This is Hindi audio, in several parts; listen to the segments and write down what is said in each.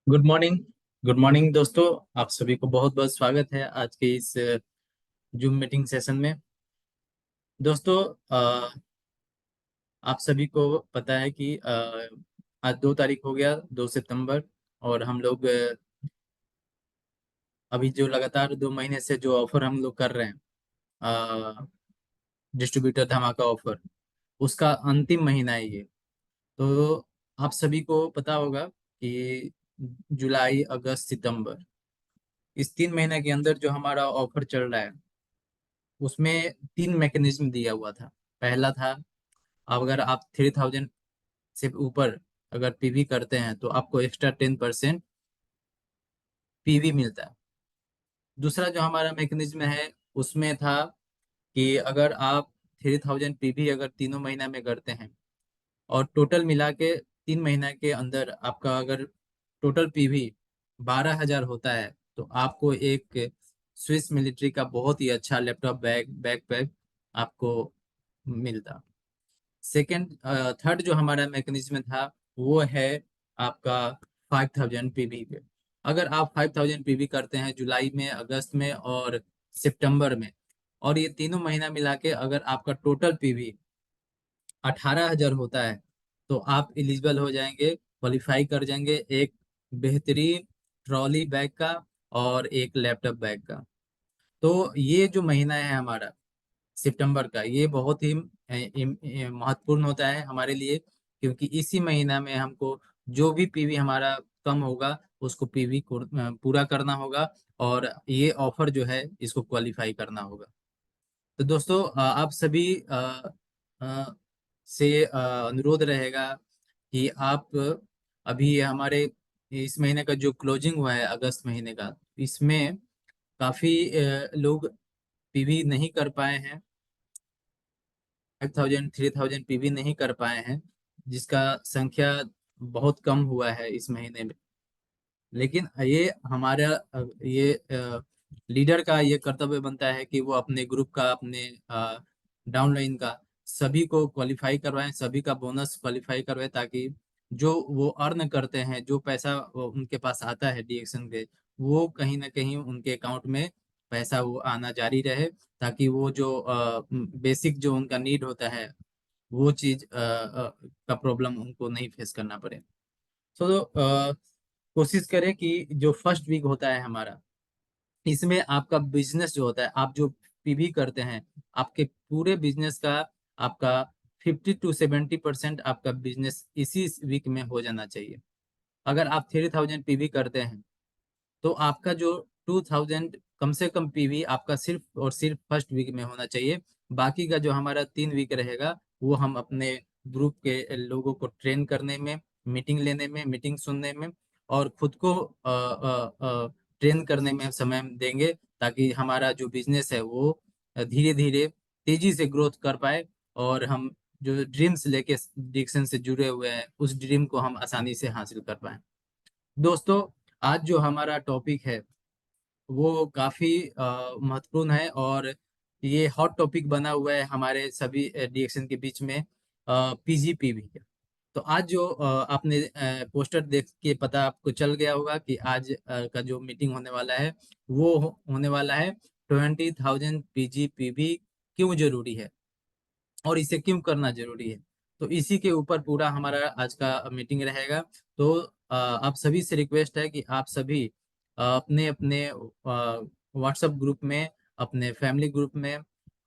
Good morning. गुड मॉर्निंग दोस्तों। आप सभी को बहुत बहुत स्वागत है आज के इस जूम मीटिंग सेशन में। दोस्तों, आप सभी को पता है कि आज 2 तारीख हो गया, 2 सितंबर। और हम लोग अभी जो लगातार 2 महीने से जो ऑफर हम लोग कर रहे हैं, डिस्ट्रीब्यूटर धमाका ऑफर, उसका अंतिम महीना है ये। तो आप सभी को पता होगा कि जुलाई, अगस्त, सितंबर, इस 3 महीने के अंदर जो हमारा ऑफर चल रहा है उसमें 3 मैकेनिज्म दिया हुआ था। पहला था, अगर आप 3000 से ऊपर अगर पीवी करते हैं तो आपको एक्स्ट्रा 10% पीवी मिलता है। दूसरा जो हमारा मैकेनिज्म है उसमें था कि अगर आप 3000 पीवी अगर तीनों महीना में करते हैं और टोटल मिला के 3 महीना के अंदर आपका अगर टोटल पीवी 12,000 होता है तो आपको एक स्विस मिलिट्री का बहुत ही अच्छा लैपटॉप बैकपैक आपको मिलता। सेकेंड, थर्ड जो हमारा मैकेनिज्म था वो है आपका 5000 पीवी पे। अगर आप 5000 पीवी करते हैं जुलाई में, अगस्त में और सितंबर में, और ये तीनों महीना मिला के अगर आपका टोटल पीवी 18,000 होता है तो आप एलिजिबल हो जाएंगे, क्वालिफाई कर जाएंगे एक बेहतरीन ट्रॉली बैग का और एक लैपटॉप बैग का। तो ये जो महीना है हमारा सितंबर का, ये बहुत ही महत्वपूर्ण होता है हमारे लिए, क्योंकि इसी महीना में हमको जो भी पीवी हमारा कम होगा उसको पीवी पूरा करना होगा और ये ऑफर जो है इसको क्वालिफाई करना होगा। तो दोस्तों, आप सभी से अनुरोध रहेगा कि आप अभी हमारे इस महीने का जो क्लोजिंग हुआ है अगस्त महीने का, इसमें काफी लोग पीवी नहीं कर पाए हैं, 5000 3000 पीवी नहीं कर पाए हैं, जिसका संख्या बहुत कम हुआ है इस महीने में। लेकिन ये हमारा ये लीडर का ये कर्तव्य बनता है कि वो अपने ग्रुप का, अपने डाउनलाइन का सभी को क्वालिफाई करवाएं, सभी का बोनस क्वालिफाई करवाएं, ताकि जो वो अर्न करते हैं, जो पैसा वो उनके पास आता है डीएक्शन के, वो कहीं ना कहीं उनके अकाउंट में पैसा वो आना जारी रहे, ताकि वो जो बेसिक जो उनका नीड होता है वो चीज का प्रॉब्लम उनको नहीं फेस करना पड़े। तो कोशिश करें कि जो फर्स्ट वीक होता है हमारा, इसमें आपका बिजनेस जो होता है, आप जो पीवी करते हैं, आपके पूरे बिजनेस का आपका 50 to 70% आपका बिजनेस इसी वीक में हो जाना चाहिए। अगर आप 3000 पीवी करते हैं तो आपका जो 2000 कम से कम पीवी आपका सिर्फ और सिर्फ फर्स्ट वीक में होना चाहिए। बाकी का जो हमारा 3 वीक रहेगा वो हम अपने ग्रुप के लोगों को ट्रेन करने में, मीटिंग लेने में, मीटिंग सुनने में और खुद को ट्रेन करने में समय देंगे, ताकि हमारा जो बिजनेस है वो धीरे धीरे तेजी से ग्रोथ कर पाए और हम जो ड्रीम्स लेके डिक्शन से जुड़े हुए हैं उस ड्रीम को हम आसानी से हासिल कर पाए। दोस्तों, आज जो हमारा टॉपिक है वो काफी महत्वपूर्ण है और ये हॉट टॉपिक बना हुआ है हमारे सभी डीएक्शन के बीच में, पीजीपीवी का। तो आज जो आपने पोस्टर देख के पता आपको चल गया होगा कि आज का जो मीटिंग होने वाला है वो होने वाला है 20,000 पीजीपीवी क्यों जरूरी है और इसे क्यों करना जरूरी है। तो इसी के ऊपर पूरा हमारा आज का मीटिंग रहेगा। तो आप सभी से रिक्वेस्ट है कि आप सभी अपने अपने व्हाट्सएप ग्रुप में, अपने फैमिली ग्रुप में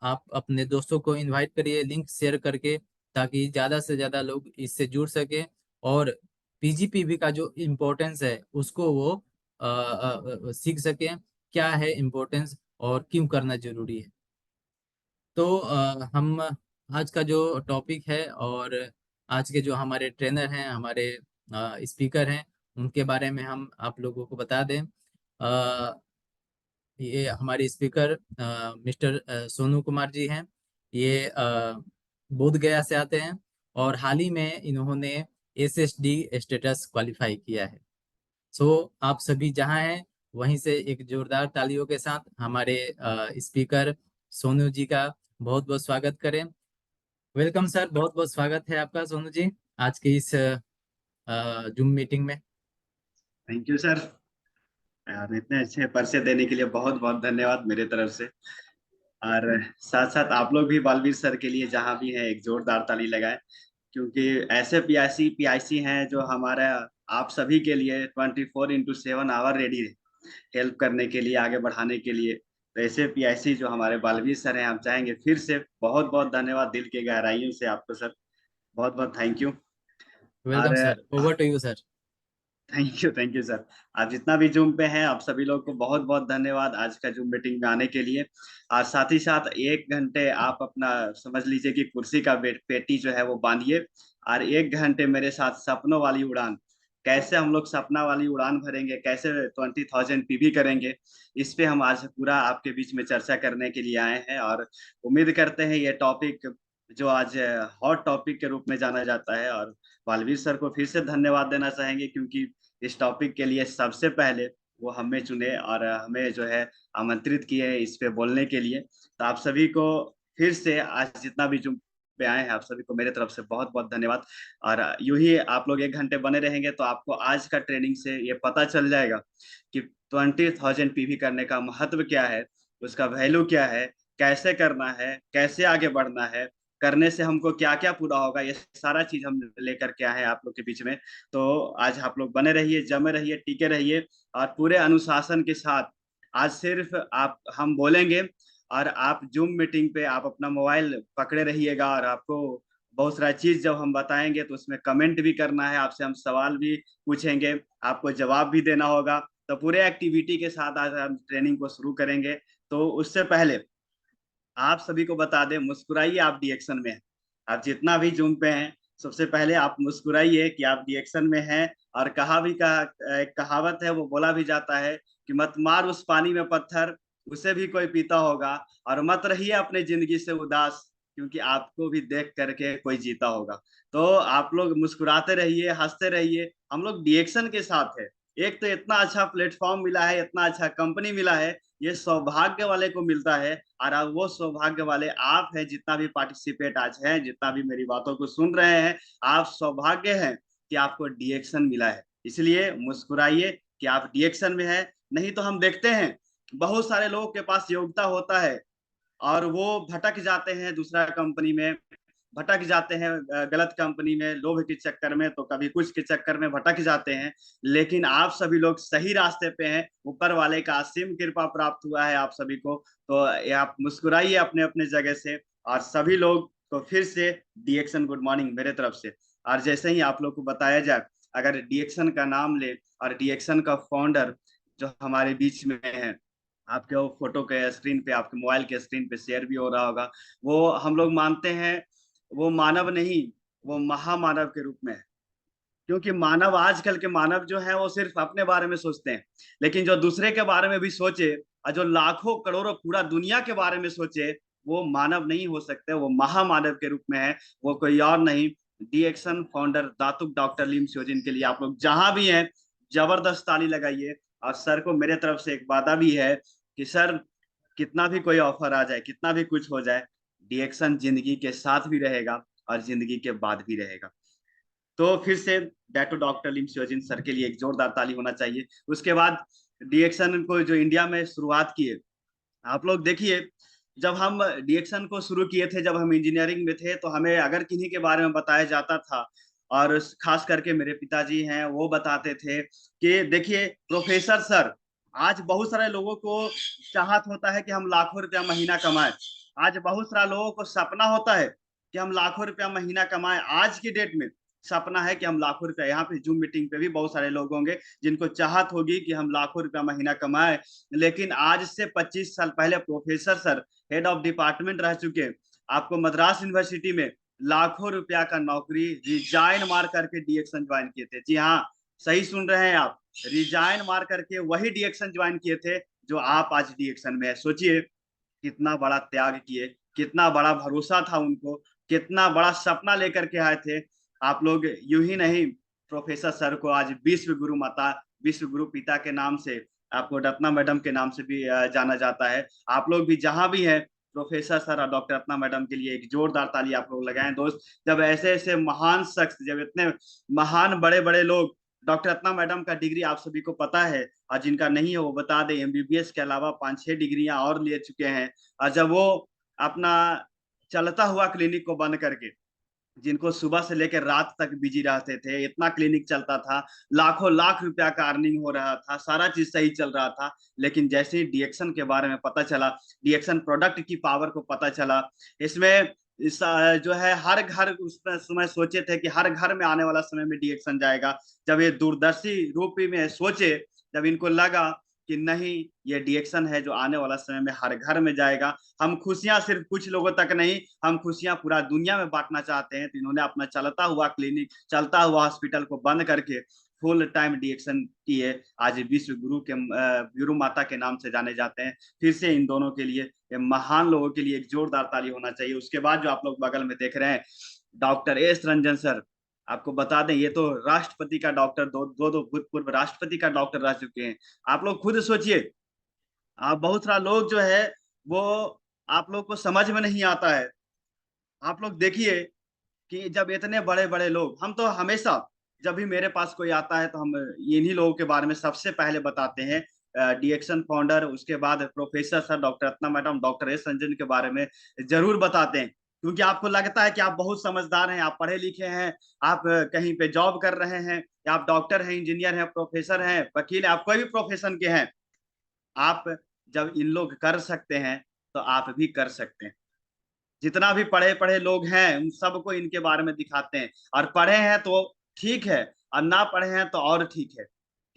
आप अपने दोस्तों को इनवाइट करिए, लिंक शेयर करके, ताकि ज़्यादा से ज़्यादा लोग इससे जुड़ सके और पीजीपीवी का जो इम्पोर्टेंस है उसको वो सीख सकें, क्या है इम्पोर्टेंस और क्यों करना जरूरी है। तो हम आज का जो टॉपिक है और आज के जो हमारे ट्रेनर हैं, हमारे स्पीकर हैं, उनके बारे में हम आप लोगों को बता दें। ये हमारे स्पीकर मिस्टर सोनू कुमार जी हैं। ये बोध गया से आते हैं और हाल ही में इन्होंने एसएसडी स्टेटस क्वालिफाई किया है। सो आप सभी जहां हैं वहीं से एक जोरदार तालियों के साथ हमारे स्पीकर सोनू जी का बहुत बहुत स्वागत करें। वेलकम सर, बहुत बहुत स्वागत है आपका सोनू जी आज के इस जूम मीटिंग में। Thank you sir. और इतने अच्छे परिचय देने के लिए बहुत बहुत धन्यवाद मेरे तरफ से। और साथ साथ आप लोग भी बालवीर सर के लिए जहाँ भी हैं एक जोरदार ताली लगाएं, क्योंकि ऐसे पीआईसी पीआईसी हैं जो हमारा आप सभी के लिए 24x7 आवर रेडी है हेल्प करने के लिए, आगे बढ़ाने के लिए। तो ऐसे पीआईसी जो हमारे बालवीर सर हैं, हम चाहेंगे फिर से बहुत बहुत धन्यवाद दिल के गहराइयों से आपको सर। बहुत बहुत थैंक यू। वेलकम और sir, over to you sir. Thank you sir. आप जितना भी जूम पे हैं, आप सभी लोग को बहुत बहुत धन्यवाद आज का जूम मीटिंग में आने के लिए। और साथ ही साथ 1 घंटे आप अपना समझ लीजिए कि कुर्सी का पेटी जो है वो बांधिए, और 1 घंटे मेरे साथ सपनों वाली उड़ान, कैसे हम लोग सपना वाली उड़ान भरेंगे, कैसे 20,000 पीवी करेंगे, इस पे हम आज पूरा आपके बीच में चर्चा करने के लिए आए हैं। और उम्मीद करते हैं ये टॉपिक जो आज हॉट टॉपिक के रूप में जाना जाता है। और बालवीर सर को फिर से धन्यवाद देना चाहेंगे, क्योंकि इस टॉपिक के लिए सबसे पहले वो हमें चुने और हमें जो है आमंत्रित किए इस पे बोलने के लिए। तो आप सभी को फिर से आज जितना भी जुम पे आए हैं, आप सभी को मेरे तरफ से बहुत बहुत धन्यवाद। और यूं ही आप लोग 1 घंटे बने रहेंगे तो आपको आज का ट्रेनिंग से ये पता चल जाएगा कि 20,000 पीवी करने का महत्व क्या है, उसका वैल्यू क्या है, कैसे करना है, कैसे आगे बढ़ना है, करने से हमको क्या क्या पूरा होगा, ये सारा चीज हम लेकर के आए हैं आप लोग के बीच में। तो आज आप लोग बने रहिए, जमे रहिए, टिके रहिए, और पूरे अनुशासन के साथ आज सिर्फ आप हम बोलेंगे, और आप जूम मीटिंग पे आप अपना मोबाइल पकड़े रहिएगा। और आपको बहुत सारा चीज जब हम बताएंगे तो उसमें कमेंट भी करना है, आपसे हम सवाल भी पूछेंगे, आपको जवाब भी देना होगा। तो पूरे एक्टिविटी के साथ आज हम ट्रेनिंग को शुरू करेंगे। तो उससे पहले आप सभी को बता दें, मुस्कुराइए, आप डिएक्शन में हैं। आप जितना भी जूम पे हैं, सबसे पहले आप मुस्कुराइए कि आप डिएक्शन में हैं। और एक कहावत है, वो बोला भी जाता है कि मत मार उस पानी में पत्थर, उसे भी कोई पीता होगा। और मत रहिए अपने जिंदगी से उदास, क्योंकि आपको भी देख करके कोई जीता होगा। तो आप लोग मुस्कुराते रहिए, हंसते रहिए, हम लोग डिएक्शन के साथ है। एक तो इतना अच्छा प्लेटफॉर्म मिला है, इतना अच्छा कंपनी मिला है, ये सौभाग्य वाले को मिलता है। और अब वो सौभाग्य वाले आप हैं, जितना भी पार्टिसिपेट आज है, जितना भी मेरी बातों को सुन रहे हैं, आप सौभाग्य हैं कि आपको डिएक्शन मिला है। इसलिए मुस्कुराइए कि आप डिएक्शन में है। नहीं तो हम देखते हैं बहुत सारे लोगों के पास योग्यता होता है और वो भटक जाते हैं दूसरा कंपनी में, भटक जाते हैं गलत कंपनी में, लोभ के चक्कर में, तो कभी कुछ के चक्कर में भटक जाते हैं। लेकिन आप सभी लोग सही रास्ते पे हैं, ऊपर वाले का असीम कृपा प्राप्त हुआ है आप सभी को। तो ये आप मुस्कुराइए अपने अपने जगह से। और सभी लोग को फिर से डीएक्शन गुड मॉर्निंग मेरे तरफ से। और जैसे ही आप लोग को बताया जाए, अगर डीएक्शन का नाम ले और डीएक्शन का फाउंडर जो हमारे बीच में है, आपके वो फोटो के स्क्रीन पे, आपके मोबाइल के स्क्रीन पे शेयर भी हो रहा होगा, वो हम लोग मानते हैं वो मानव नहीं, वो महामानव के रूप में है। क्योंकि मानव, आजकल के मानव जो है वो सिर्फ अपने बारे में सोचते हैं, लेकिन जो दूसरे के बारे में भी सोचे और जो लाखों करोड़ों पूरा दुनिया के बारे में सोचे, वो मानव नहीं हो सकते, वो महामानव के रूप में है। वो कोई और नहीं, डीएक्शन फाउंडर दातुक डॉक्टर लिम श्योजिन के लिए आप लोग जहां भी हैं, जबरदस्त ताली लगाइए। और सर को मेरे तरफ से एक वादा भी है कि सर, कितना भी कोई ऑफर आ जाए, कितना भी कुछ हो जाए, डीएक्शन जिंदगी के साथ भी रहेगा और जिंदगी के बाद भी रहेगा। तो फिर से डैटो डॉक्टर लिम श्योजिन सर के लिए एक जोरदार ताली होना चाहिए। उसके बाद डीएक्शन को जो इंडिया में शुरुआत की है, आप लोग देखिए, जब हम डीएक्शन को शुरू किए थे, जब हम इंजीनियरिंग में थे, तो हमें अगर किन्हीं के बारे में बताया जाता था, और खास करके मेरे पिताजी हैं, वो बताते थे कि देखिए प्रोफेसर सर, आज बहुत सारे लोगों को चाहत होता है कि हम लाखों रुपया महीना कमाएं। आज बहुत सारा लोगों को सपना होता है कि हम लाखों रुपया महीना कमाएं। आज की डेट में सपना है कि हम लाखों रुपया, यहाँ पे जूम मीटिंग पे भी बहुत सारे लोग होंगे जिनको चाहत होगी कि हम लाखों रुपया महीना कमाएं। लेकिन आज से 25 साल पहले professor sir head of department रह चुके, आपको मद्रास यूनिवर्सिटी में लाखों रुपया का नौकरी रिजाइन मार करके डीएक्शन ज्वाइन किए थे। जी हाँ, सही सुन रहे हैं आप, रिजाइन मार करके वही डीएक्शन ज्वाइन किए थे जो आप आज डीएक्शन में है। सोचिए कितना बड़ा त्याग किए, कितना बड़ा भरोसा था उनको, कितना बड़ा सपना लेकर के आए थे आप लोग। यूं ही नहीं, प्रोफेसर सर को आज विश्व गुरु माता, विश्व गुरु पिता के नाम से, आपको रत्ना मैडम के नाम से भी जाना जाता है। आप लोग भी जहां भी हैं, प्रोफेसर सर और डॉक्टर रत्ना मैडम के लिए एक जोरदार ताली आप लोग लगाएं दोस्त। जब ऐसे ऐसे महान शख्स, जब इतने महान बड़े बड़े लोग डॉक्टर रत्ना मैडम का डिग्री आप सभी को पता है, और जिनका नहीं है वो बता दें, एमबीबीएस के अलावा 5-6 डिग्रियां और ले चुके हैं। और जब वो अपना चलता हुआ क्लिनिक को बंद करके, जिनको सुबह से लेकर रात तक बिजी रहते थे, इतना क्लिनिक चलता था, लाखों लाख रुपया का अर्निंग हो रहा था, सारा चीज सही चल रहा था, लेकिन जैसे ही डीएक्शन के बारे में पता चला, डीएक्शन प्रोडक्ट की पावर को पता चला, इसमें इस जो है हर घर उस समय सोचे थे कि हर घर में आने वाला समय में डीएक्शन जाएगा। जब ये दूरदर्शी रूप में सोचे, जब इनको लगा कि नहीं, ये डीएक्शन है जो आने वाला समय में हर घर में जाएगा, हम खुशियां सिर्फ कुछ लोगों तक नहीं, हम खुशियां पूरा दुनिया में बांटना चाहते हैं, तो इन्होंने अपना चलता हुआ क्लिनिक, चलता हुआ हॉस्पिटल को बंद करके फुल टाइम डीएक्शन किए। आज विश्व गुरु के गुरु माता के नाम से जाने जाते हैं। फिर से इन दोनों के लिए, महान लोगों के लिए एक जोरदार ताली होना चाहिए। उसके बाद जो आप लोग बगल में देख रहे हैं, डॉक्टर एस रंजन सर, आपको बता दें ये तो राष्ट्रपति का डॉक्टर, दो भूतपूर्व राष्ट्रपति का डॉक्टर रह चुके हैं। आप लोग खुद सोचिए, आप बहुत सारा लोग जो है वो आप लोग को समझ में नहीं आता है। आप लोग देखिए कि जब इतने बड़े बड़े लोग, हम तो हमेशा जब भी मेरे पास कोई आता है तो हम इन्हीं लोगों के बारे में सबसे पहले बताते हैं। डीएक्शन फाउंडर, उसके बाद professor sir doctor Ratna madam, doctor S Ranjan के बारे में जरूर बताते हैं, क्योंकि आपको लगता है कि आप बहुत समझदार हैं, आप पढ़े लिखे हैं, आप कहीं पे जॉब कर रहे हैं, या आप डॉक्टर हैं, इंजीनियर हैं, प्रोफेसर हैं, वकील हैं, आप कोई भी प्रोफेशन के हैं, आप जब इन लोग कर सकते हैं तो आप भी कर सकते हैं। जितना भी पढ़े पढ़े लोग हैं उन सबको इनके बारे में दिखाते हैं, और पढ़े हैं तो ठीक है, और ना पढ़े हैं तो और ठीक है,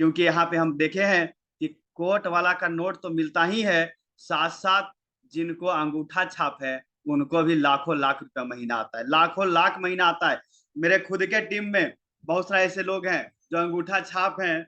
क्योंकि यहाँ पे हम देखे हैं कि कोट वाला का नोट तो मिलता ही है, साथ साथ जिनको अंगूठा छाप है उनको भी लाखों लाख रुपया महीना आता है, लाखों लाख महीना आता है। मेरे खुद के टीम में बहुत सारे ऐसे लोग हैं जो अंगूठा छाप हैं,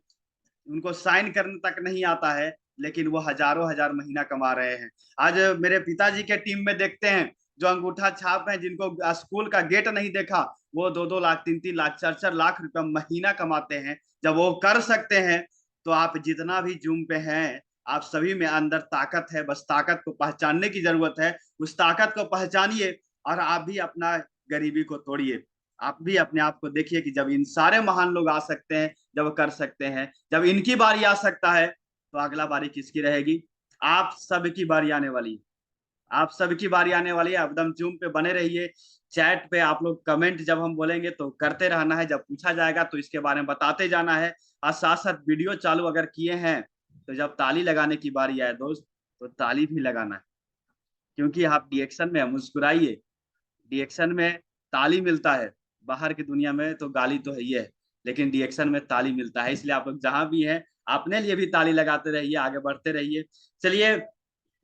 उनको साइन करने तक नहीं आता है, लेकिन वो हजारों हजार महीना कमा रहे हैं। आज मेरे पिताजी के टीम में देखते हैं जो अंगूठा छाप हैं, जिनको स्कूल का गेट नहीं देखा, वो 2-2 लाख, 3-3 लाख, 4-4 लाख रुपया महीना कमाते हैं। जब वो कर सकते हैं, तो आप जितना भी जूम पे हैं, आप सभी में अंदर ताकत है, बस ताकत को पहचानने की जरूरत है। उस ताकत को पहचानिए और आप भी अपना गरीबी को तोड़िए। आप भी अपने आप को देखिए कि जब इन सारे महान लोग आ सकते हैं, जब कर सकते हैं, जब इनकी बारी आ सकता है, तो अगला बारी किसकी रहेगी? आप सबकी बारी आने वाली है। आप सबकी बारी आने वाली है। एकदम जूम पे बने रहिए, चैट पे आप लोग कमेंट जब हम बोलेंगे तो करते रहना है, जब पूछा जाएगा तो इसके बारे में बताते जाना है। और साथ साथ वीडियो चालू अगर किए हैं, तो जब ताली लगाने की बारी आए दोस्त, तो ताली भी लगाना है, क्योंकि आप रिएक्शन में मुस्कुराइए। रिएक्शन में ताली मिलता है, बाहर की दुनिया में तो गाली तो है ही है, लेकिन रिएक्शन में ताली मिलता है। इसलिए आप लोग जहां भी हैं, अपने लिए भी ताली लगाते रहिए, आगे बढ़ते रहिए। चलिए,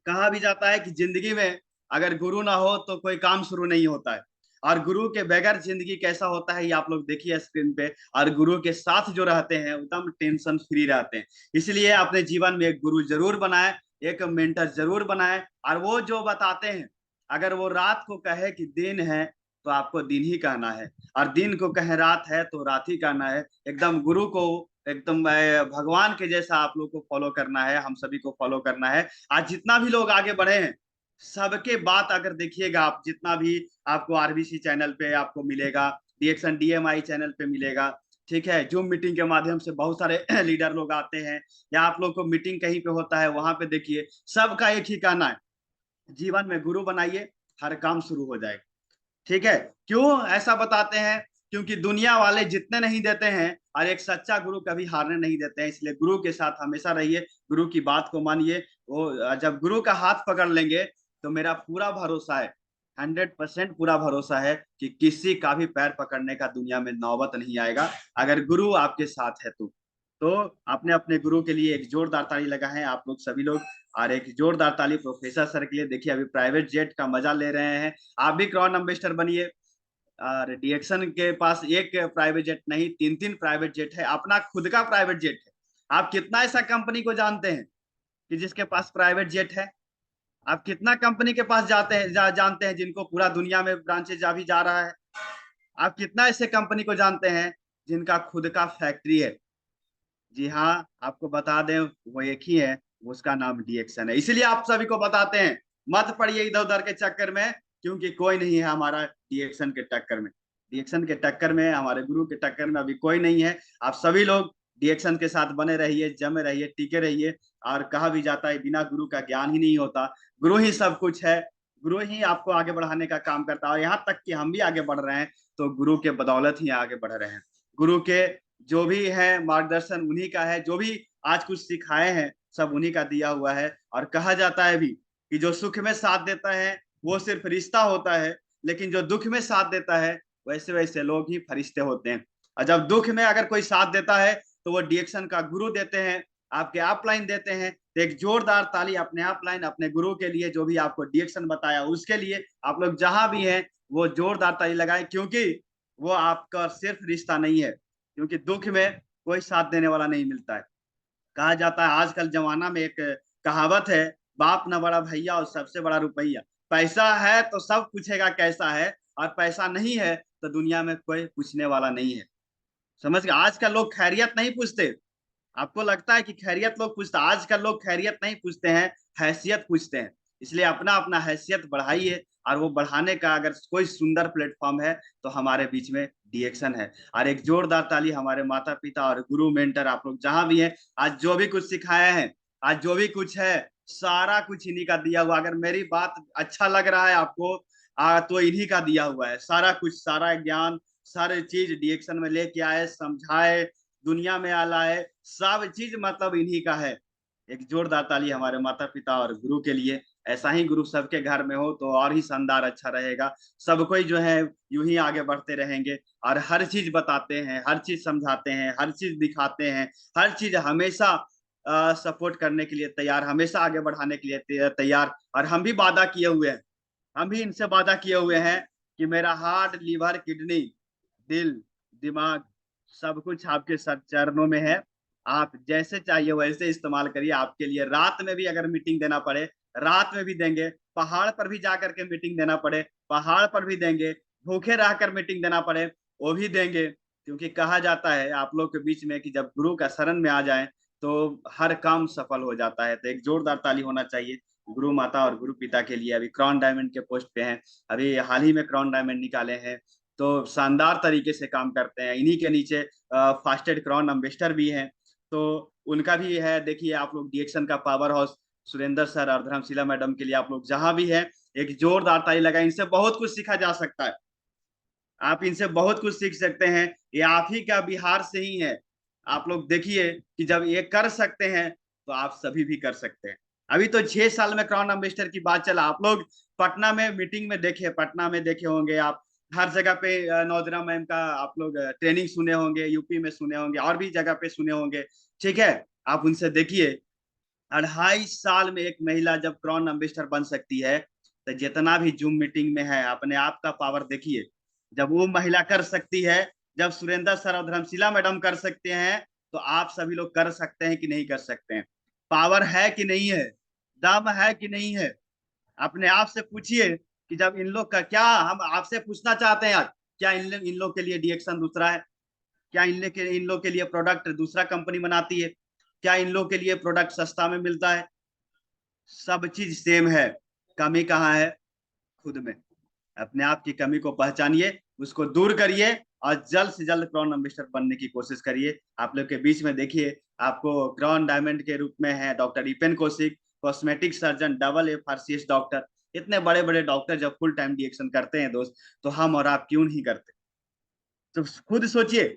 कहा भी जाता है कि जिंदगी में अगर गुरु ना हो तो कोई काम शुरू नहीं होता है, और गुरु के बगैर जिंदगी कैसा होता है ये आप लोग देखिए स्क्रीन पे। और गुरु के साथ जो रहते हैं एकदम टेंशन फ्री रहते हैं। इसलिए अपने जीवन में एक गुरु जरूर बनाए, एक मेंटर जरूर बनाए, और वो जो बताते हैं, अगर वो रात को कहे कि दिन है, तो आपको दिन ही कहना है, और दिन को कहे रात है तो रात ही कहना है। एकदम गुरु को एकदम भगवान के जैसा आप लोग को फॉलो करना है, हम सभी को फॉलो करना है। आज जितना भी लोग आगे बढ़े हैं, सबके बात अगर देखिएगा आप, जितना भी आपको आरबीसी चैनल पे आपको मिलेगा, रिएक्शन डीएमआई चैनल पे मिलेगा, ठीक है, जूम मीटिंग के माध्यम से बहुत सारे लीडर लोग आते हैं, या आप लोग को मीटिंग कहीं पे होता है वहां पे देखिए, सबका एक ही कहना है, जीवन में गुरु बनाइए, हर काम शुरू हो जाएगा। ठीक है, क्यों ऐसा बताते हैं? क्योंकि दुनिया वाले जितने नहीं देते हैं, और एक सच्चा गुरु कभी हारने नहीं देते हैं। इसलिए गुरु के साथ हमेशा रहिए, गुरु की बात को मानिए। वो जब गुरु का हाथ पकड़ लेंगे, तो मेरा पूरा भरोसा है, 100% पूरा भरोसा है कि किसी का भी पैर पकड़ने का दुनिया में नौबत नहीं आएगा, अगर गुरु आपके साथ है तो अपने अपने गुरु के लिए एक जोरदार ताली लगाएं आप लोग सभी लोग। और एक जोरदार ताली प्रोफेसर सर के लिए। देखिए, अभी प्राइवेट जेट का मजा ले रहे हैं, आप भी क्राउन एम्बेसडर बनिए। और डीएक्शन के पास एक प्राइवेट जेट नहीं, 3-3 प्राइवेट जेट है, अपना खुद का प्राइवेट जेट है। आप कितना ऐसा कंपनी को जानते हैं कि जिसके पास प्राइवेट जेट है? आप कितना कंपनी के पास जाते हैं जानते हैं जिनको पूरा दुनिया में ब्रांचेज अभी जा रहा है? आप कितना ऐसे कंपनी को जानते हैं जिनका खुद का फैक्ट्री है? जी हाँ, आपको बता दें, वो एक ही है, उसका नाम डीएक्शन है। इसलिए आप सभी को बताते हैं, मत पड़िए इधर उधर के चक्कर में, क्योंकि कोई नहीं है हमारा डीएक्शन के टक्कर में। डीएक्शन के टक्कर में, हमारे गुरु के टक्कर में अभी कोई नहीं है। आप सभी लोग डीएक्शन के साथ बने रहिए, जमे रहिए, टिके रहिए। और कहा भी जाता है बिना गुरु का ज्ञान ही नहीं होता, गुरु ही सब कुछ है, गुरु ही आपको आगे बढ़ाने का काम करता है। और यहाँ तक कि हम भी आगे बढ़ रहे हैं तो गुरु के बदौलत ही आगे बढ़ रहे हैं। गुरु के जो भी है मार्गदर्शन उन्हीं का है, जो भी आज कुछ सिखाए हैं सब उन्हीं का दिया हुआ है। और कहा जाता है भी कि जो सुख में साथ देता है वो सिर्फ रिश्ता होता है, लेकिन जो दुख में साथ देता है वैसे वैसे लोग ही फरिश्ते होते हैं। और जब दुख में अगर कोई साथ देता है तो वो डीएक्शन का गुरु देते हैं, आपके अपलाइन देते हैं। तो एक जोरदार ताली अपने अपलाइन, अपने गुरु के लिए, जो भी आपको डीएक्शन बताया उसके लिए। आप लोग जहां भी हैं वो जोरदार ताली लगाएं, क्योंकि वो आपका सिर्फ रिश्ता नहीं है, क्योंकि दुख में कोई साथ देने वाला नहीं मिलता है। कहा जाता है आजकल जमाना में एक कहावत है, बाप न बड़ा भैया और सबसे बड़ा रुपया। पैसा है तो सब पूछेगा कैसा है, और पैसा नहीं है तो दुनिया में कोई पूछने वाला नहीं है। समझ गए? आजकल लोग खैरियत नहीं पूछते। आपको लगता है कि खैरियत लोग पूछते, आजकल लोग खैरियत नहीं पूछते हैं, हैसियत पूछते हैं। इसलिए अपना अपना हैसियत बढ़ाइए, और वो बढ़ाने का अगर कोई सुंदर प्लेटफॉर्म है तो हमारे बीच में डीएक्शन है। और एक जोरदार ताली हमारे माता पिता और गुरु मेंटर, आप लोग जहां भी हैं, आज जो भी कुछ सिखाए हैं, आज जो भी कुछ है, सारा कुछ इन्हीं का दिया हुआ। अगर मेरी बात अच्छा लग रहा है आपको, तो इन्हीं का दिया हुआ है सारा कुछ, सारा ज्ञान, सारे चीज डीएक्शन में लेके आए, समझाए, दुनिया में लाए, सब चीज मतलब इन्हीं का है। एक जोरदार ताली हमारे माता पिता और गुरु के लिए। ऐसा ही गुरु सबके घर में हो तो और ही शानदार अच्छा रहेगा। सब कोई जो है यूं ही आगे बढ़ते रहेंगे, और हर चीज बताते हैं, हर चीज समझाते हैं, हर चीज दिखाते हैं, हर चीज हमेशा सपोर्ट करने के लिए तैयार, हमेशा आगे बढ़ाने के लिए तैयार। और हम भी वादा किए हुए हैं, हम भी इनसे वादा किए हुए हैं कि मेरा हार्ट, लीवर, किडनी, दिल, दिमाग, सब कुछ आपके सर चरणों में है। आप जैसे चाहिए वैसे इस्तेमाल करिए। आपके लिए रात में भी अगर मीटिंग देना पड़े, रात में भी देंगे। पहाड़ पर भी जाकर के मीटिंग देना पड़े, पहाड़ पर भी देंगे। भूखे रहकर मीटिंग देना पड़े, वो भी देंगे। क्योंकि कहा जाता है आप लोग के बीच में कि जब गुरु का शरण में आ जाए तो हर काम सफल हो जाता है। तो एक जोरदार ताली होना चाहिए गुरु माता और गुरु पिता के लिए। अभी क्राउन डायमंड के पोस्ट पे हैं, अभी हाल ही में क्राउन डायमंड निकाले हैं, तो शानदार तरीके से काम करते हैं। इन्हीं के नीचे फास्टेड क्राउन एम्बेसडर भी हैं, तो उनका भी है। देखिए आप लोग डीएक्शन का पावर हाउस सुरेंद्र सर और धर्मशिला मैडम के लिए आप लोग जहां भी है एक जोरदार ताली लगाए। इनसे बहुत कुछ सीखा जा सकता है, आप इनसे बहुत कुछ सीख सकते हैं। ये आप ही का बिहार से ही है। आप लोग देखिए कि जब ये कर सकते हैं तो आप सभी भी कर सकते हैं। अभी तो 6 साल में क्राउन एम्बेसडर की बात चला, आप लोग पटना में मीटिंग में देखे, पटना में देखे होंगे आप, हर जगह पे नौजरा मैम का आप लोग ट्रेनिंग सुने होंगे, यूपी में सुने होंगे, और भी जगह पे सुने होंगे। ठीक है, आप उनसे देखिए 2.5 साल में एक महिला जब क्राउन एम्बेसडर बन सकती है, तो जितना भी जूम मीटिंग में है अपने आप का पावर देखिए। जब वो महिला कर सकती है, जब सुरेंद्र सर और धर्मशिला मैडम कर सकते हैं, तो आप सभी लोग कर सकते हैं कि नहीं कर सकते हैं? पावर है कि नहीं है? दम है कि नहीं है? अपने आप से पूछिए कि जब इन लोग का, क्या हम आपसे पूछना चाहते हैं आज, क्या इन लोग के लिए डीएक्शन दूसरा है? क्या इन लोग के लिए प्रोडक्ट दूसरा कंपनी बनाती है? क्या इन लोग के लिए प्रोडक्ट सस्ता में मिलता है? सब चीज सेम है। कमी कहाँ है? खुद में। अपने आप की कमी को पहचानिए, उसको दूर करिए, और जल्द से जल्द क्राउन एम्बेसडर बनने की कोशिश करिए। आप लोग के बीच में देखिए आपको क्राउन डायमंड के रूप में है doctor Ipen Kaushik, cosmetic surgeon, double FRCS doctor. इतने बड़े बड़े डॉक्टर जब फुल टाइम डीएक्शन करते हैं दोस्त, तो हम और आप क्यों नहीं करते? तो खुद सोचिए,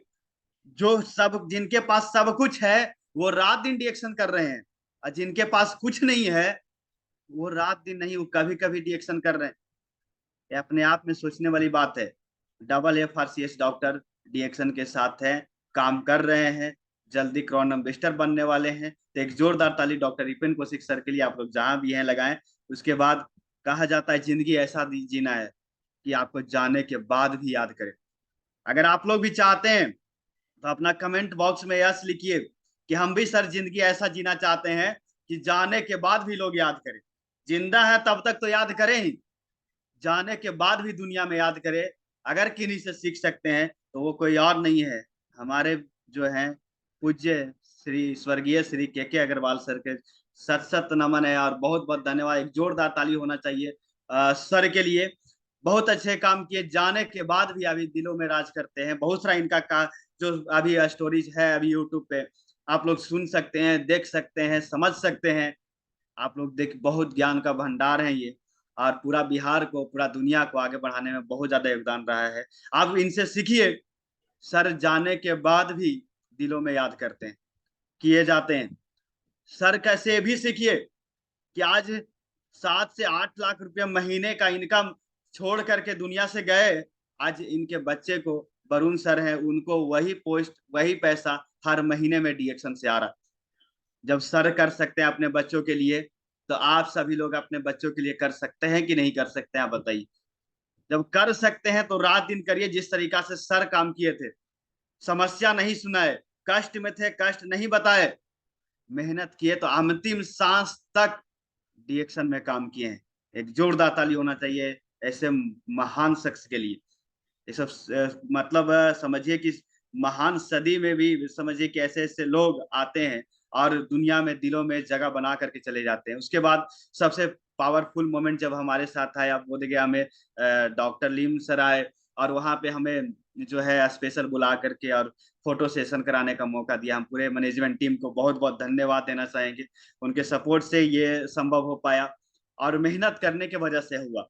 जो सब, जिनके पास सब कुछ है वो रात दिन डीएक्शन कर रहे हैं, और जिनके पास कुछ नहीं है वो रात दिन नहीं, वो कभी कभी डीएक्शन कर रहे हैं। ये अपने आप में सोचने वाली बात है। डबल FRCS डॉक्टर डीएक्शन के साथ हैं, काम कर रहे हैं, जल्दी क्राउन एम्बेसडर बनने वाले हैं। तो एक जोरदार ताली डॉक्टर इपेन कौशिक सर के लिए आप लोग जहां भी हैं लगाएं। उसके बाद कहा जाता है जिंदगी ऐसा जीना है कि आपको जाने के बाद भी याद करें। अगर आप लोग भी चाहते हैं तो अपना कमेंट बॉक्स में यस लिखिए कि हम भी सर जिंदगी ऐसा जीना चाहते हैं कि जाने के बाद भी लोग याद करें। जिंदा है तब तक तो याद करें ही, जाने के बाद भी दुनिया में याद करे। अगर किन्हीं से सीख सकते हैं तो वो कोई और नहीं है, हमारे जो हैं पूज्य श्री स्वर्गीय श्री के अग्रवाल सर के। सत सत नमन है और बहुत बहुत धन्यवाद। एक जोरदार ताली होना चाहिए सर के लिए। बहुत अच्छे काम किए, जाने के बाद भी अभी दिलों में राज करते हैं। बहुत सारा इनका जो अभी स्टोरीज है अभी यूट्यूब पे आप लोग सुन सकते हैं, देख सकते हैं, समझ सकते हैं। आप लोग देख, बहुत ज्ञान का भंडार है ये, और पूरा बिहार को, पूरा दुनिया को आगे बढ़ाने में बहुत ज्यादा योगदान रहा है। आप इनसे सीखिए। सर जाने के बाद भी दिलों में याद करते हैं, किए जाते हैं। सर कैसे भी सीखिए कि आज 7 से 8 लाख रुपया महीने का इनकम छोड़ करके दुनिया से गए। आज इनके बच्चे को, वरुण सर हैं, उनको वही पोस्ट, वही पैसा हर महीने में डीएक्शन से आ रहा। जब सर कर सकते हैं अपने बच्चों के लिए, तो आप सभी लोग अपने बच्चों के लिए कर सकते हैं कि नहीं कर सकते हैं, आप बताइए। जब कर सकते हैं तो रात दिन करिए, जिस तरीका से सर काम किए थे। समस्या नहीं सुनाए, कष्ट में थे कष्ट नहीं बताए, मेहनत किए तो अंतिम सांस तक डीएक्शन में काम किए हैं। एक जोरदार ताली होना चाहिए ऐसे महान शख्स के लिए। ये सब मतलब समझिए कि महान सदी में भी समझिए कि ऐसे ऐसे लोग आते हैं और दुनिया में दिलों में जगह बना करके चले जाते हैं। उसके बाद सबसे पावरफुल मोमेंट जब हमारे साथ आया, बोध गया में डॉक्टर लीम सर आए, और वहां पे हमें जो है स्पेशल बुला करके और फोटो सेशन कराने का मौका दिया। हम पूरे मैनेजमेंट टीम को बहुत बहुत धन्यवाद देना चाहेंगे। उनके सपोर्ट से ये संभव हो पाया, और मेहनत करने की वजह से हुआ।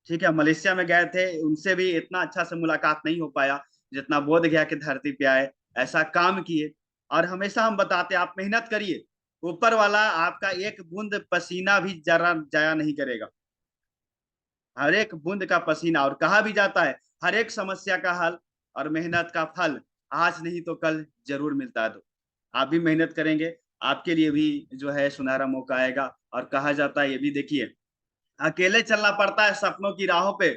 ठीक है, मलेशिया में गए थे, उनसे भी इतना अच्छा से मुलाकात नहीं हो पाया जितना बोध गया की धरती पे आए, ऐसा काम किए। और हमेशा हम बताते आप मेहनत करिए, ऊपर वाला आपका एक बूंद पसीना भी जरा जाया नहीं करेगा। हर एक बूंद का पसीना, और कहा भी जाता है हर एक समस्या का हल और मेहनत का फल आज नहीं तो कल जरूर मिलता है। तो आप भी मेहनत करेंगे, आपके लिए भी जो है सुनहरा मौका आएगा। और कहा जाता है ये भी देखिए, अकेले चलना पड़ता है सपनों की राहों पे,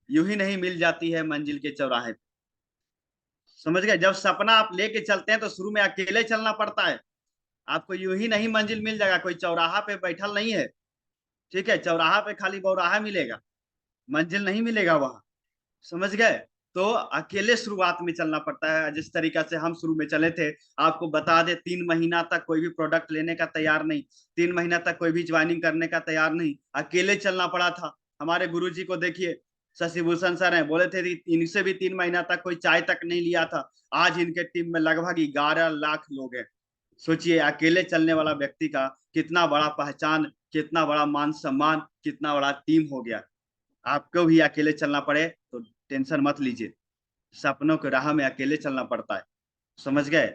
यूं ही नहीं मिल जाती है मंजिल के चौराहे पे। समझ गए, जब सपना आप लेके चलते हैं तो शुरू में अकेले चलना पड़ता है। आपको यूं ही नहीं मंजिल मिल जाएगा, कोई चौराहा पे बैठल नहीं है। ठीक है, चौराहा पे खाली बौराहा मिलेगा, मंजिल नहीं मिलेगा वहां। समझ गए। तो अकेले शुरुआत में चलना पड़ता है, जिस तरीका से हम शुरू में चले थे। आपको बता दे, 3 महीना तक कोई भी प्रोडक्ट लेने का तैयार नहीं, 3 महीना तक कोई भी ज्वाइनिंग करने का तैयार नहीं, अकेले चलना पड़ा था। हमारे गुरुजी को देखिए, शशि भूषण सर हैं, बोले थे इनसे भी 3 महीना तक कोई चाय तक नहीं लिया था। आज इनके टीम में लगभग 11 लाख लोग हैं। सोचिए, अकेले चलने वाला व्यक्ति का कितना बड़ा पहचान, कितना बड़ा मान सम्मान, कितना बड़ा टीम हो गया। आपको भी अकेले चलना पड़े तो टेंशन मत लीजिए, सपनों के राह में अकेले चलना पड़ता है। समझ गए,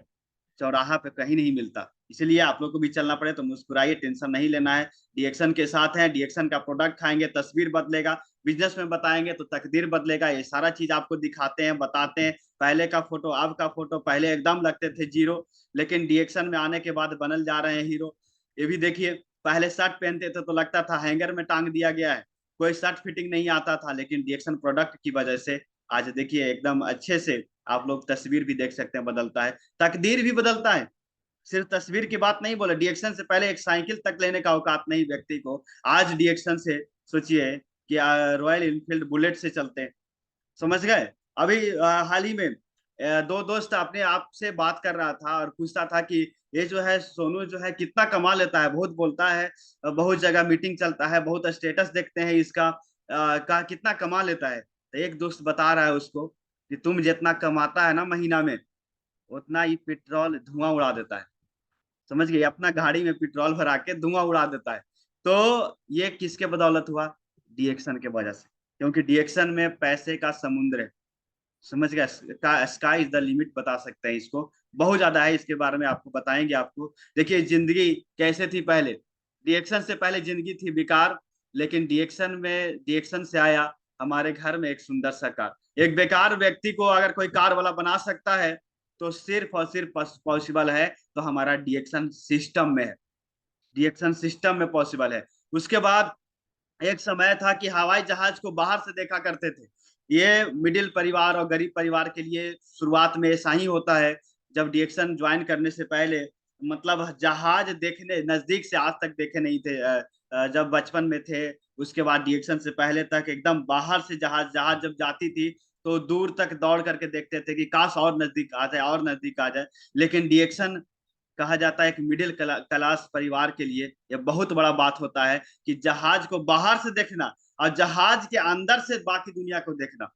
चौराहा पे कहीं नहीं मिलता। इसलिए आप लोग को भी चलना पड़े तो मुस्कुराइए, टेंशन नहीं लेना है। डीएक्शन के साथ है, डीएक्शन का प्रोडक्ट खाएंगे तस्वीर बदलेगा, बिजनेस में बताएंगे तो तकदीर बदलेगा। ये सारा चीज आपको दिखाते हैं, बताते हैं। पहले का फोटो, अब का फोटो, पहले एकदम लगते थे जीरो, लेकिन डीएक्शन में आने के बाद बनल जा रहे हैं हीरो। ये भी देखिए, पहले शर्ट पहनते थे तो लगता था हैंगर में टांग दिया गया है, कोई शर्ट फिटिंग नहीं आता था। लेकिन डीएक्शन प्रोडक्ट की वजह से आज देखिए एकदम अच्छे से आप लोग तस्वीर भी देख सकते हैं, बदलता है, तकदीर भी बदलता है। सिर्फ तस्वीर की बात नहीं बोले, डीएक्शन से पहले एक साइकिल तक लेने का औकात नहीं व्यक्ति को, आज डीएक्शन से सोचिए कि रॉयल इनफील्ड बुलेट से चलते हैं। समझ गए। अभी हाल ही में दो दोस्त अपने आप से बात कर रहा था और पूछता था कि ये जो है सोनू जो है कितना कमा लेता है, बहुत बोलता है, बहुत जगह मीटिंग चलता है, बहुत स्टेटस देखते हैं इसका, का कितना कमा लेता है। तो एक दोस्त बता रहा है उसको कि तुम जितना कमाता है ना महीना में, उतना ही पेट्रोल धुआं उड़ा देता है। समझ गए, अपना गाड़ी में पेट्रोल भरा के धुआं उड़ा देता है। तो ये किसके बदौलत हुआ? डीएक्शन के वजह से, क्योंकि डीएक्शन में पैसे का समुद्र है। समझ गया, स्काई इज द लिमिट बता सकते हैं इसको। बहुत ज्यादा है, इसके बारे में आपको बताएंगे। आपको देखिए जिंदगी कैसे थी पहले, डीएक्शन से पहले जिंदगी थी बेकार, लेकिन डीएक्शन से आया हमारे घर में एक सुंदर सा कार। एक बेकार व्यक्ति को अगर कोई कार वाला बना सकता है तो सिर्फ और सिर्फ पॉसिबल है तो हमारा डीएक्शन सिस्टम में है, डीएक्शन सिस्टम में पॉसिबल है। उसके बाद एक समय था कि हवाई जहाज को बाहर से देखा करते थे। ये मिडिल परिवार और गरीब परिवार के लिए शुरुआत में ऐसा ही होता है। जब डीएक्शन ज्वाइन करने से पहले मतलब जहाज देखने नजदीक से आज तक देखे नहीं थे, जब बचपन में थे। उसके बाद डीएक्शन से पहले तक एकदम बाहर से जहाज जहाज जब जाती थी तो दूर तक दौड़ करके देखते थे कि काश और नजदीक आ जाए, और नजदीक आ जाए। लेकिन डीएक्शन कहा जाता है एक मिडिल क्लास परिवार के लिए यह बहुत बड़ा बात होता है कि जहाज को बाहर से देखना और जहाज के अंदर से बाकी दुनिया को देखना।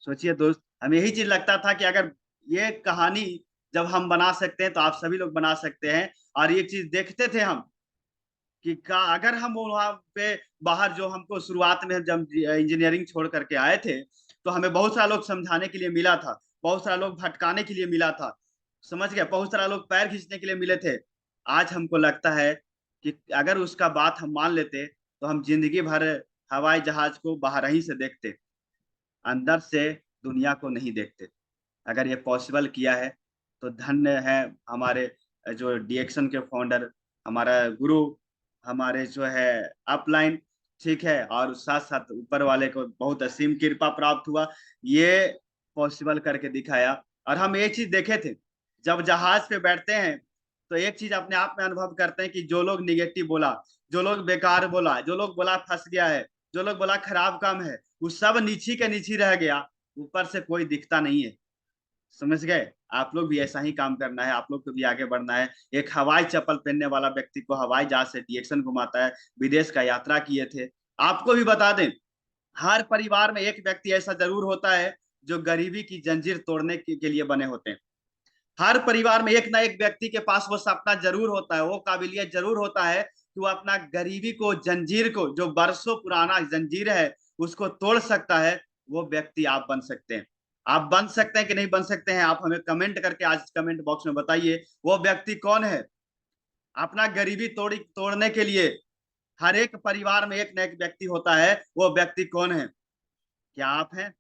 सोचिए दोस्त, हमें यही चीज लगता था कि अगर ये कहानी जब हम बना सकते हैं तो आप सभी लोग बना सकते हैं। और ये चीज देखते थे हम कि अगर हम वहां पे बाहर, जो हमको शुरुआत में जब इंजीनियरिंग छोड़ करके आए थे, तो हमें बहुत सारा लोग समझाने के लिए मिला था, बहुत सारा लोग भटकाने के लिए मिला था, समझ गए, बहुत सारा लोग पैर खींचने के लिए मिले थे। आज हमको लगता है कि अगर उसका बात हम मान लेते तो हम जिंदगी भर हवाई जहाज को बाहर ही से देखते, अंदर से दुनिया को नहीं देखते। अगर ये पॉसिबल किया है तो धन्य है हमारे जो डीएक्शन के फाउंडर, हमारा गुरु, हमारे जो है अपलाइन, ठीक है, और साथ साथ ऊपर वाले को बहुत असीम कृपा प्राप्त हुआ, ये पॉसिबल करके दिखाया। और हम एक चीज देखे थे, जब जहाज पे बैठते हैं तो एक चीज अपने आप में अनुभव करते हैं कि जो लोग निगेटिव बोला, जो लोग बेकार बोला, जो लोग बोला फंस गया है, जो लोग बोला खराब काम है, वो सब नीची के नीची रह गया, ऊपर से कोई दिखता नहीं है। समझ गए? आप लोग भी ऐसा ही काम करना है, आप लोग को भी आगे बढ़ना है। एक हवाई चप्पल पहनने वाला व्यक्ति को हवाई जहाज से डीएक्शन घुमाता है, विदेश का यात्रा किए थे। आपको भी बता दें, हर परिवार में एक व्यक्ति ऐसा जरूर होता है जो गरीबी की जंजीर तोड़ने के लिए बने होते हैं। हर परिवार में एक ना एक व्यक्ति के पास वो सपना जरूर होता है, वो काबिलियत जरूर होता है कि वो अपना गरीबी को, जंजीर को, जो बरसों पुराना जंजीर है, उसको तोड़ सकता है। वो व्यक्ति आप बन सकते हैं। आप बन सकते हैं कि नहीं बन सकते हैं, आप हमें कमेंट करके आज कमेंट बॉक्स में बताइए, वो व्यक्ति कौन है। अपना गरीबी तोड़ने के लिए हर एक परिवार में एक ना एक व्यक्ति होता है, वो व्यक्ति कौन है? क्या आप हैं?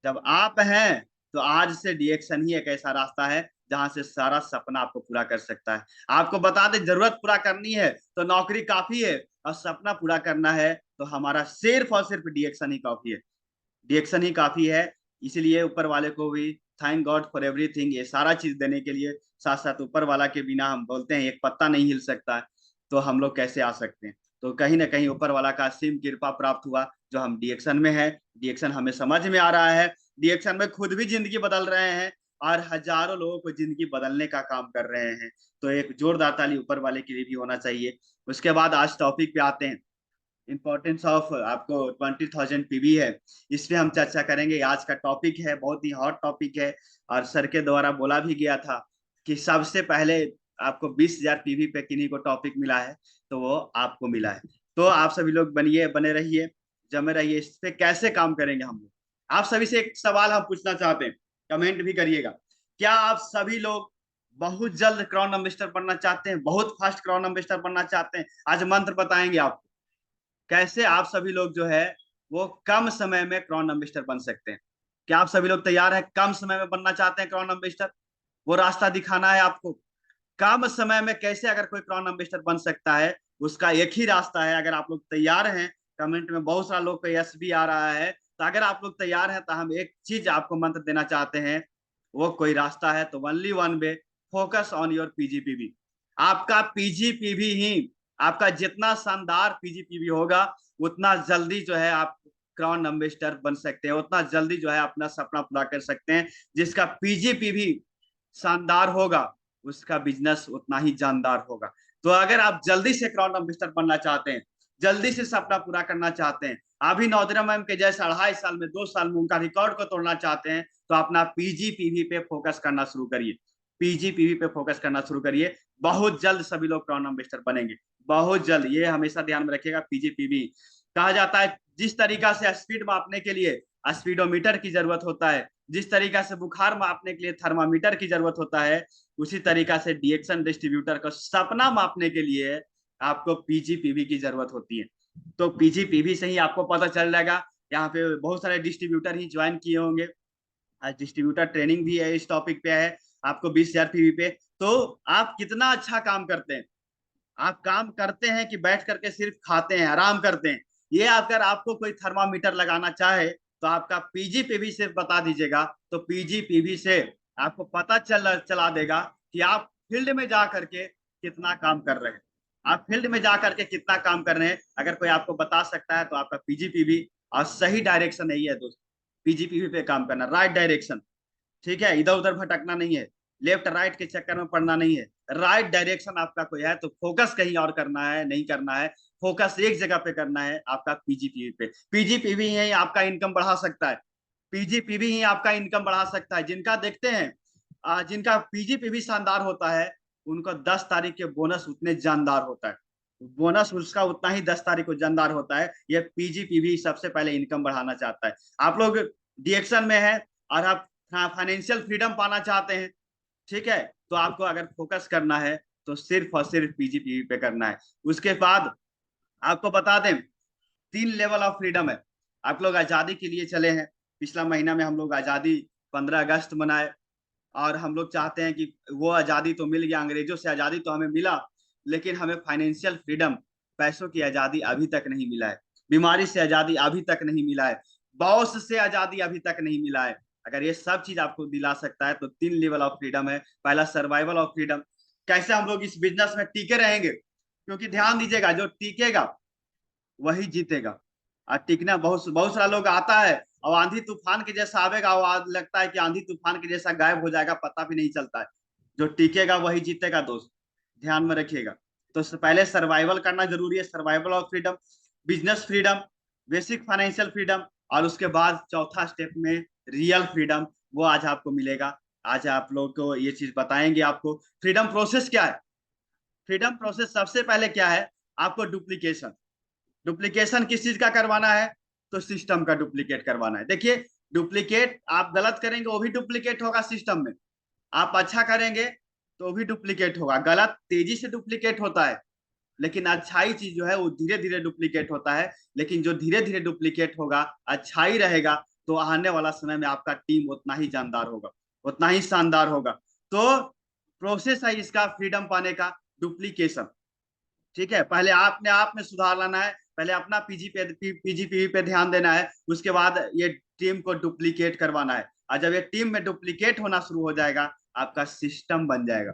जब आप हैं तो आज से डीएक्शन ही एक ऐसा रास्ता है जहां से सारा सपना आपको पूरा कर सकता है। आपको बता दें, जरूरत पूरा करनी है तो नौकरी काफी है, और सपना पूरा करना है तो हमारा सिर्फ और सिर्फ डीएक्शन ही काफी है। डीएक्शन ही काफी है। इसलिए ऊपर वाले को भी थैंक गॉड फॉर एवरीथिंग, ये सारा चीज देने के लिए। साथ साथ ऊपर वाला के बिना हम बोलते हैं एक पत्ता नहीं हिल सकता, तो हम लोग कैसे आ सकते हैं? तो कहीं ना कहीं ऊपर वाला का असीम कृपा प्राप्त हुआ, जो हम डीएक्शन में है, डीएक्शन हमें समझ में आ रहा है, डीएक्शन में खुद भी जिंदगी बदल रहे हैं और हजारों लोगों को जिंदगी बदलने का काम कर रहे हैं। तो एक जोरदार ताली ऊपर वाले के लिए भी होना चाहिए। उसके बाद आज टॉपिक पे आते हैं, इम्पोर्टेंस ऑफ, आपको 20,000 पीवी है, इस पे हम चर्चा करेंगे। आज का टॉपिक है, बहुत ही हॉट टॉपिक है, और सर के द्वारा बोला भी गया था कि सबसे पहले आपको 20,000 पीवी पे किन्हीं को टॉपिक मिला है, तो वो आपको मिला है। तो आप सभी लोग बनिए, बने रहिए, जमे रहिए। इस पे कैसे काम करेंगे हम लोग? आप सभी से एक सवाल हम पूछना चाहते हैं, कमेंट भी करिएगा। क्या आप सभी लोग बहुत जल्द क्राउन एम्बेसडर बनना चाहते हैं, बहुत फास्ट क्राउन एम्बेसडर बनना चाहते हैं? आज मंत्र बताएंगे आपको कैसे आप सभी लोग जो है वो कम समय में क्राउन एम्बेसडर बन सकते हैं। क्या आप सभी लोग तैयार हैं? कम समय में बनना चाहते हैं क्राउन एम्बेसडर? वो रास्ता दिखाना है आपको। कम समय में कैसे अगर कोई क्राउन एम्बेसडर बन सकता है, उसका एक ही रास्ता है। अगर आप लोग तैयार हैं, कमेंट में बहुत सारा लोग का यस भी आ रहा है, तो अगर आप लोग तैयार हैं तो हम एक चीज आपको मंत्र देना चाहते हैं। वो कोई रास्ता है तो only one way, focus on your PGPV. आपका पीजीपीवी ही, आपका जितना शानदार पीजीपीवी होगा, उतना जल्दी जो है आप क्राउन एम्बेसडर बन सकते हैं, उतना जल्दी जो है अपना सपना पूरा कर सकते हैं। जिसका पीजीपीवी शानदार होगा, उसका बिजनेस उतना ही जानदार होगा। तो अगर आप जल्दी से क्राउन एम्बेसडर बनना चाहते हैं, जल्दी से सपना पूरा करना चाहते हैं, अभी नौदरा मैम के जैसे 2.5 साल में, 2 साल में उनका रिकॉर्ड को तोड़ना चाहते हैं, तो अपना पीजीपीवी पे फोकस करना शुरू करिए। पीजीपीवी पे फोकस करना शुरू करिए। बहुत जल्द सभी लोग क्राउन एम्बेसडर बनेंगे, बहुत जल्द। ये हमेशा ध्यान में रखिएगा। पीजीपीवी कहा जाता है, जिस तरीका से स्पीड मापने के लिए स्पीडोमीटर की जरूरत होता है, जिस तरीका से बुखार मापने के लिए थर्मामीटर की जरूरत होता है, उसी तरीका से डीएक्शन डिस्ट्रीब्यूटर का सपना मापने के लिए आपको पीजीपीवी की जरूरत होती है। तो पीजीपीवी से ही आपको पता चल जाएगा। यहाँ पे बहुत सारे डिस्ट्रीब्यूटर ही ज्वाइन किए होंगे, आज डिस्ट्रीब्यूटर ट्रेनिंग भी है, इस टॉपिक पे है आपको 20,000 पीवी पे। तो आप कितना अच्छा काम करते हैं, आप काम करते हैं कि बैठ करके सिर्फ खाते हैं, आराम करते हैं? ये अगर आपको कोई थर्मामीटर लगाना चाहे तो आपका पीजीपीवी से बता दीजिएगा, तो पीजीपीवी से आपको पता चला देगा कि आप फील्ड में जा करके कितना काम कर रहे हैं, आप फील्ड में जा करके कितना काम कर रहे हैं। अगर कोई आपको बता सकता है तो आपका पीजीपीवी, और सही डायरेक्शन यही है दोस्त, पीजीपीवी पे काम करना, राइट डायरेक्शन, ठीक है, इधर उधर भटकना नहीं है। लेफ्ट राइट के चक्कर में पड़ना नहीं है। राइट डायरेक्शन आपका कोई है तो फोकस कहीं और करना है, नहीं करना है, फोकस एक जगह पे करना है, आपका पीजीपीवी पे। पीजीपीवी ही आपका इनकम बढ़ा सकता है, पीजीपीवी ही आपका इनकम बढ़ा सकता है। जिनका देखते हैं जिनका पीजीपीवी शानदार होता है, उनको 10 तारीख के बोनस उतने जानदार होता है, बोनस उसका उतना ही 10 तारीख को जानदार होता है। ये पीजीपीवी सबसे पहले इनकम बढ़ाना चाहता है। आप लोग डिएक्शन में है और आप फाइनेंशियल फ्रीडम पाना चाहते हैं, ठीक है, तो आपको अगर फोकस करना है तो सिर्फ और सिर्फ पीजीपीवी पे करना है। उसके बाद आपको बता दें 3 लेवल ऑफ फ्रीडम है। आप लोग आजादी के लिए चले हैं, पिछला महीना में हम लोग आजादी 15 अगस्त मनाए, और हम लोग चाहते हैं कि वो आजादी तो मिल गया, अंग्रेजों से आजादी तो हमें मिला, लेकिन हमें फाइनेंशियल फ्रीडम, पैसों की आजादी अभी तक नहीं मिला है, बीमारी से आजादी अभी तक नहीं मिला है, बॉस से आजादी अभी तक नहीं मिला है। अगर ये सब चीज आपको दिला सकता है तो 3 लेवल ऑफ फ्रीडम है। पहला सर्वाइवल ऑफ फ्रीडम, कैसे हम लोग इस बिजनेस में टिके रहेंगे, क्योंकि ध्यान दीजिएगा जो टिकेगा वही जीतेगा। और टिकना बहुत बहुत सारा लोग आता है और आंधी तूफान के जैसा आवेगा, और लगता है कि आंधी तूफान के जैसा गायब हो जाएगा, पता भी नहीं चलता है। जो टिकेगा वही जीतेगा दोस्त, ध्यान में रखिएगा। तो पहले सर्वाइवल करना जरूरी है, survival of freedom, business freedom, basic financial freedom, और उसके बाद चौथा स्टेप में रियल फ्रीडम, वो आज आपको मिलेगा। आज आप लोग को ये चीज बताएंगे आपको फ्रीडम प्रोसेस क्या है। फ्रीडम प्रोसेस सबसे पहले क्या है, आपको डुप्लीकेशन, डुप्लीकेशन किस चीज का करवाना है, तो सिस्टम का डुप्लीकेट करवाना है। देखिए डुप्लीकेट आप गलत करेंगे वो भी डुप्लीकेट होगा सिस्टम में, आप अच्छा करेंगे तो भी डुप्लीकेट होगा। गलत तेजी से डुप्लीकेट होता है, लेकिन अच्छाई चीज जो है वो धीरे धीरे डुप्लीकेट होता है। लेकिन जो धीरे धीरे डुप्लीकेट होगा, अच्छाई रहेगा, तो आने वाला समय में आपका टीम उतना ही जानदार होगा, उतना ही शानदार होगा। तो प्रोसेस है इसका फ्रीडम पाने का, डुप्लीकेशन, ठीक है। पहले आपने आप में सुधार लाना है, पहले अपना पीजीपीवी पे ध्यान देना है, उसके बाद ये टीम को डुप्लीकेट करवाना है। और जब ये टीम में डुप्लीकेट होना शुरू हो जाएगा, आपका सिस्टम बन जाएगा,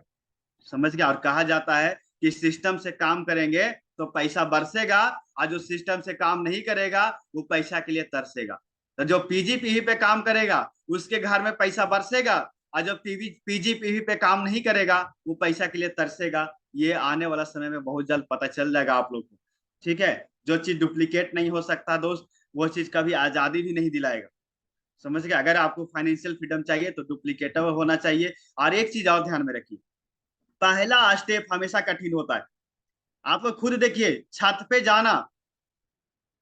समझ गया। और कहा जाता है कि सिस्टम से काम करेंगे तो पैसा बरसेगा, और जो सिस्टम से काम नहीं करेगा वो पैसा के लिए तरसेगा। तो जो पीजीपीवी पे काम करेगा उसके घर में पैसा बरसेगा, और जो पीजीपीवी पे काम नहीं करेगा वो पैसा के लिए तरसेगा। ये आने वाला समय में बहुत जल्द पता चल जाएगा आप लोग को, ठीक है। जो चीज डुप्लीकेट नहीं हो सकता दोस्त, वो चीज कभी आजादी भी नहीं दिलाएगा, समझ गया। अगर आपको फाइनेंशियल फ्रीडम चाहिए तो डुप्लीकेटेबल होना चाहिए। और एक चीज और ध्यान में रखिए, पहला स्टेप हमेशा कठिन होता है। आप लोग खुद देखिए, छत पे जाना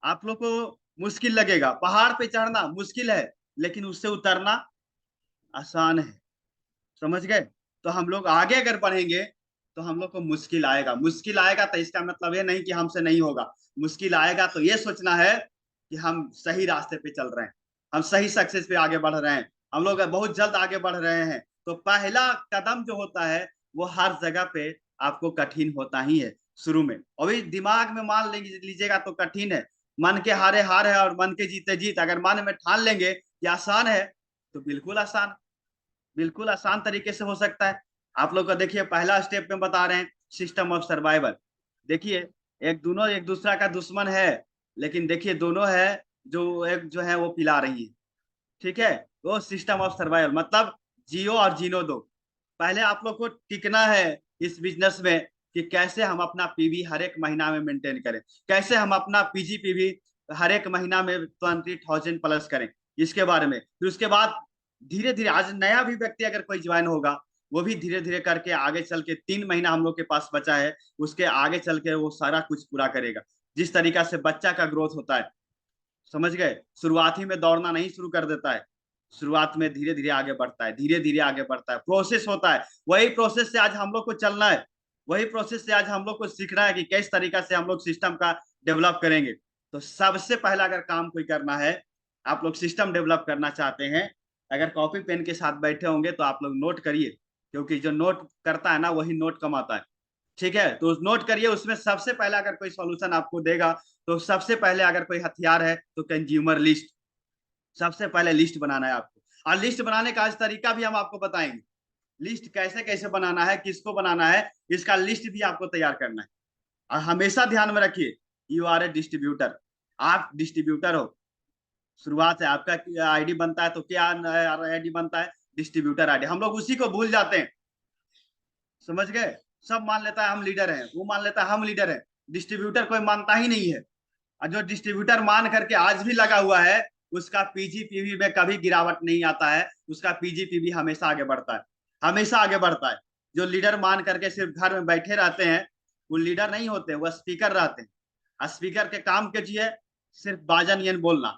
आप लोग को मुश्किल लगेगा, पहाड़ पे चढ़ना मुश्किल है, लेकिन उससे उतरना आसान है, समझ गए। तो हम लोग आगे अगर बढ़ेंगे तो हम लोग को मुश्किल आएगा, मुश्किल आएगा तो इसका मतलब ये नहीं कि हमसे नहीं होगा। मुश्किल आएगा तो ये सोचना है कि हम सही रास्ते पे चल रहे हैं, हम सही सक्सेस पे आगे बढ़ रहे हैं, हम लोग बहुत जल्द आगे बढ़ रहे हैं। तो पहला कदम जो होता है वो हर जगह पे आपको कठिन होता ही है शुरू में। अभी दिमाग में मान लीजिएगा तो कठिन है, मन के हारे हार है और मन के जीते जीत। अगर मन में ठान लेंगे कि आसान है तो बिल्कुल आसान, बिल्कुल आसान तरीके से हो सकता है। आप लोग को देखिए पहला स्टेप में बता रहे हैं सिस्टम ऑफ सर्वाइवल। देखिए एक दोनों एक दूसरा का दुश्मन है, लेकिन देखिए दोनों है जो एक जो है वो पिला रही है, ठीक है। वो सिस्टम ऑफ सर्वाइवल मतलब जियो और जीनो दो। पहले आप लोग को टिकना है इस बिजनेस में कि कैसे हम अपना पीवी हर एक महीना में मेंटेन करें, कैसे हम अपना पीजीपीवी हर एक महीना में 20,000 प्लस करें, इसके बारे में। फिर उसके बाद धीरे धीरे आज नया भी व्यक्ति अगर कोई ज्वाइन होगा, वो भी धीरे धीरे करके आगे चल के 3 महीना हम लोग के पास बचा है, उसके आगे चल के वो सारा कुछ पूरा करेगा। जिस तरीका से बच्चा का ग्रोथ होता है, समझ गए, शुरुआत ही में दौड़ना नहीं शुरू कर देता है, शुरुआत में धीरे धीरे आगे बढ़ता है, धीरे धीरे आगे बढ़ता है, प्रोसेस होता है। वही प्रोसेस से आज हम लोग को चलना है, वही प्रोसेस से आज हम लोग को सीखना है कि किस तरीका से हम लोग सिस्टम का डेवलप करेंगे। तो सबसे पहला अगर काम कोई करना है, आप लोग सिस्टम डेवलप करना चाहते हैं, अगर कॉपी पेन के साथ बैठे होंगे तो आप लोग नोट करिए, क्योंकि जो नोट करता है ना वही नोट कमाता है, ठीक है। तो नोट करिए, उसमें सबसे पहला अगर कोई सॉल्यूशन आपको देगा तो सबसे पहले अगर कोई हथियार है तो कंज्यूमर लिस्ट, सबसे पहले लिस्ट बनाना है आपको। और लिस्ट बनाने का आज तरीका भी हम आपको बताएंगे, लिस्ट कैसे कैसे बनाना है, किसको बनाना है, इसका लिस्ट भी आपको तैयार करना है। और हमेशा ध्यान में रखिए, यू आर ए डिस्ट्रीब्यूटर, आप डिस्ट्रीब्यूटर हो। शुरुआत है आपका आईडी बनता है तो क्या आईडी बनता है, डिस्ट्रीब्यूटर आईडी, हम लोग उसी को भूल जाते हैं। समझ गए? सब मान लेता है हम लीडर हैं, वो मान लेता है हम लीडर हैं, डिस्ट्रीब्यूटर कोई मानता ही नहीं है। और जो डिस्ट्रीब्यूटर मान करके आज भी लगा हुआ है, उसका पीजीपीवी में कभी गिरावट नहीं आता है, उसका पीजीपीवी हमेशा आगे बढ़ता है, हमेशा आगे बढ़ता है। जो लीडर मान करके सिर्फ घर में बैठे रहते हैं, वो लीडर नहीं होते, वो स्पीकर रहते हैं। स्पीकर के काम के लिए सिर्फ बाजन यन बोलना,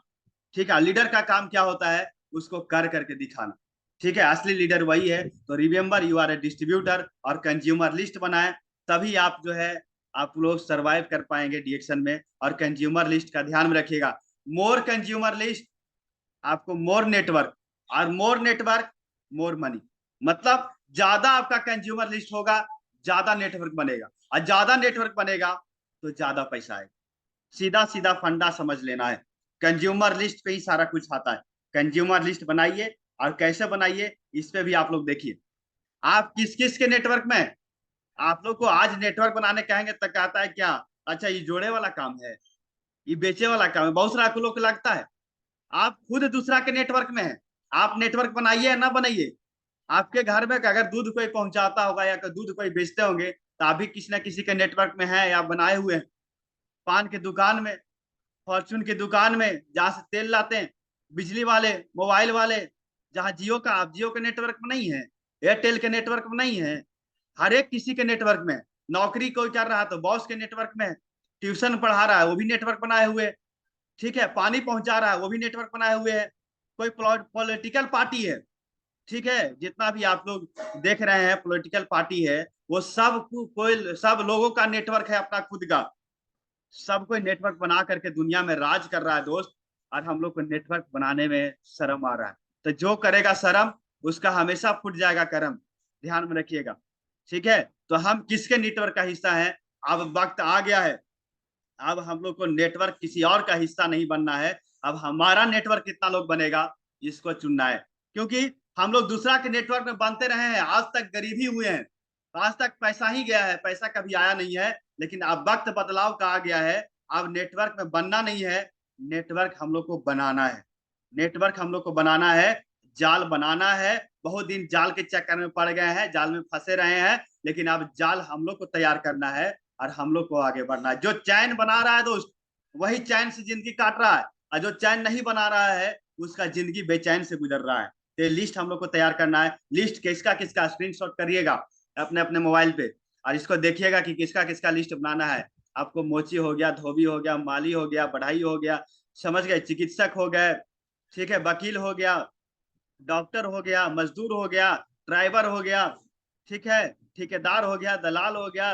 ठीक है। लीडर का काम क्या होता है? उसको कर करके दिखाना, ठीक है। असली लीडर वही है। तो remember you are a distributor, और कंज्यूमर लिस्ट बनाए, तभी आप जो है आप लोग सरवाइव कर पाएंगे डिएक्शन में। और कंज्यूमर लिस्ट का ध्यान में रखिएगा, मोर कंज्यूमर लिस्ट आपको मोर नेटवर्क, और मोर नेटवर्क मोर मनी। मतलब ज्यादा आपका कंज्यूमर लिस्ट होगा, ज्यादा नेटवर्क बनेगा, और ज्यादा नेटवर्क बनेगा तो ज्यादा पैसा आएगा। सीधा सीधा फंडा समझ लेना है, कंज्यूमर लिस्ट पे ही सारा कुछ आता है। कंज्यूमर लिस्ट बनाइए, और कैसे बनाइए इस पे भी आप लोग देखिए, आप किस किस के नेटवर्क में। आप लोग को आज नेटवर्क बनाने कहेंगे तो कहता है क्या, अच्छा ये जोड़े वाला काम है, ये बेचे वाला काम है, बहुत सारा लोग को लगता है। आप खुद दूसरा के नेटवर्क में है, आप नेटवर्क बनाइए या ना बनाइए। आपके घर में अगर दूध कोई पहुंचाता होगा या दूध कोई बेचते होंगे, तो आप भी किसी ना किसी के नेटवर्क में है या बनाए हुए हैं। पान की दुकान में, फॉर्चून की दुकान में, जहां से तेल लाते हैं, बिजली वाले, मोबाइल वाले, जहां जियो का, आप जियो के नेटवर्क में नहीं है, एयरटेल के नेटवर्क में नहीं है, हर एक किसी के नेटवर्क में। नौकरी कोई कर रहा है तो बॉस के नेटवर्क में, ट्यूशन पढ़ा रहा है वो भी नेटवर्क बनाए हुए, ठीक है। पानी पहुंचा रहा है वो भी नेटवर्क बनाए हुए है। कोई पॉलिटिकल पार्टी है, ठीक है, जितना भी आप लोग देख रहे हैं पॉलिटिकल पार्टी है, वो सब कोई सब लोगों का नेटवर्क है अपना खुद का। सब कोई नेटवर्क बना करके दुनिया में राज कर रहा है दोस्त, और हम लोग को नेटवर्क बनाने में शर्म आ रहा है। तो जो करेगा शर्म, उसका हमेशा फूट जाएगा करम, ध्यान में रखिएगा, ठीक है। तो हम किसके नेटवर्क का हिस्सा है? अब वक्त आ गया है, अब हम लोग को नेटवर्क किसी और का हिस्सा नहीं बनना है। अब हमारा नेटवर्क कितना लोग बनेगा, इसको चुनना है। क्योंकि हम लोग दूसरा के नेटवर्क में बनते रहे हैं, आज तक गरीब ही हुए हैं, आज तक पैसा ही गया है, पैसा कभी आया नहीं है। लेकिन अब वक्त बदलाव का आ गया है, अब नेटवर्क में बनना नहीं है, नेटवर्क हम लोग को बनाना है। नेटवर्क हम लोग को बनाना है, जाल बनाना है। बहुत दिन जाल के चक्कर में पड़ गए हैं, जाल में फंसे रहे हैं, लेकिन अब जाल हम लोग को तैयार करना है, और हम लोग को आगे बढ़ना है। जो चैन बना रहा है दोस्त, वही चैन से जिंदगी काट रहा है, और जो चैन नहीं बना रहा है, उसका जिंदगी बेचैन से गुजर रहा है। तो लिस्ट हम लोग को तैयार करना है। लिस्ट किसका किसका स्क्रीनशॉट करिएगा अपने अपने मोबाइल पे, और इसको देखिएगा कि किसका किसका लिस्ट बनाना है। आपको मोची हो गया, धोबी हो गया, माली हो गया, बढ़ाई हो गया, समझ गए, चिकित्सक हो गए, ठीक है, वकील हो गया, डॉक्टर हो गया, मजदूर हो गया, ड्राइवर हो गया, ठीक है, ठेकेदार हो गया, दलाल हो गया,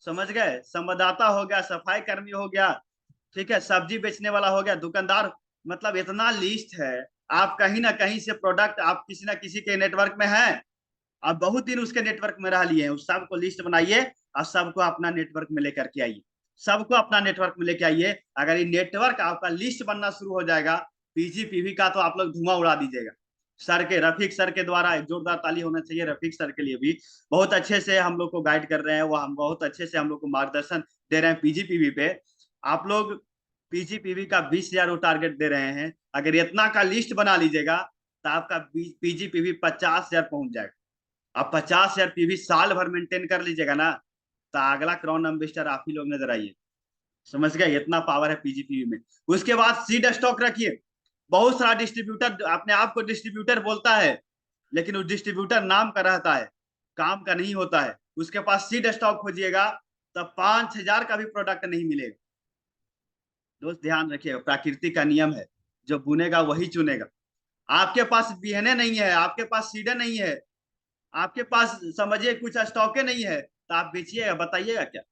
समझ गए, संवाददाता हो गया, सफाई कर्मी हो गया, ठीक है, सब्जी बेचने वाला हो गया, दुकानदार। मतलब इतना लिस्ट है। आप कहीं ना कहीं से प्रोडक्ट आप किसी ना किसी के नेटवर्क में है, आप बहुत दिन उसके नेटवर्क में रह लिए हैं, उस सबको लिस्ट बनाइए, और सबको अपना नेटवर्क में लेकर के आइए, सबको अपना नेटवर्क में लेके आइए। अगर ये नेटवर्क आपका लिस्ट बनना शुरू हो जाएगा, पीजीपीवी का, तो आप लोग धुआं उड़ा दीजिएगा। सर के, रफीक सर के द्वारा एक जोरदार ताली होना चाहिए रफीक सर के लिए भी, बहुत अच्छे से हम लोग को गाइड कर रहे हैं वो, हम बहुत अच्छे से हम लोग को मार्गदर्शन दे रहे हैं पीजीपीवी पे। आप लोग पीजीपीवी का 20,000 टारगेट दे रहे हैं, अगर इतना का लिस्ट बना लीजिएगा, तो आपका पीजीपीवी 50,000 पहुंच जाएगा। आप 50,000 पीवी साल भर मेंटेन कर लीजिएगा ना, तो अगला क्राउन एम्बेसडर आप ही लोग नजर आइए। समझ गए? इतना पावर है पीजीपीवी में। उसके बाद सीड स्टॉक रखिए। बहुत सारा डिस्ट्रीब्यूटर अपने आप को डिस्ट्रीब्यूटर बोलता है, लेकिन वो डिस्ट्रीब्यूटर नाम का रहता है, काम का नहीं होता है। उसके पास सीड स्टॉक खोजिएगा, तो 5,000 का भी प्रोडक्ट नहीं मिलेगा। दोस्त ध्यान रखिएगा, प्रकृति का नियम है, जो बुनेगा वही चुनेगा। आपके पास बिहने नहीं है, आपके पास सीडे नहीं है, आपके पास समझिए कुछ स्टॉके नहीं है, तो आप बेचिएगा, बताइएगा क्या?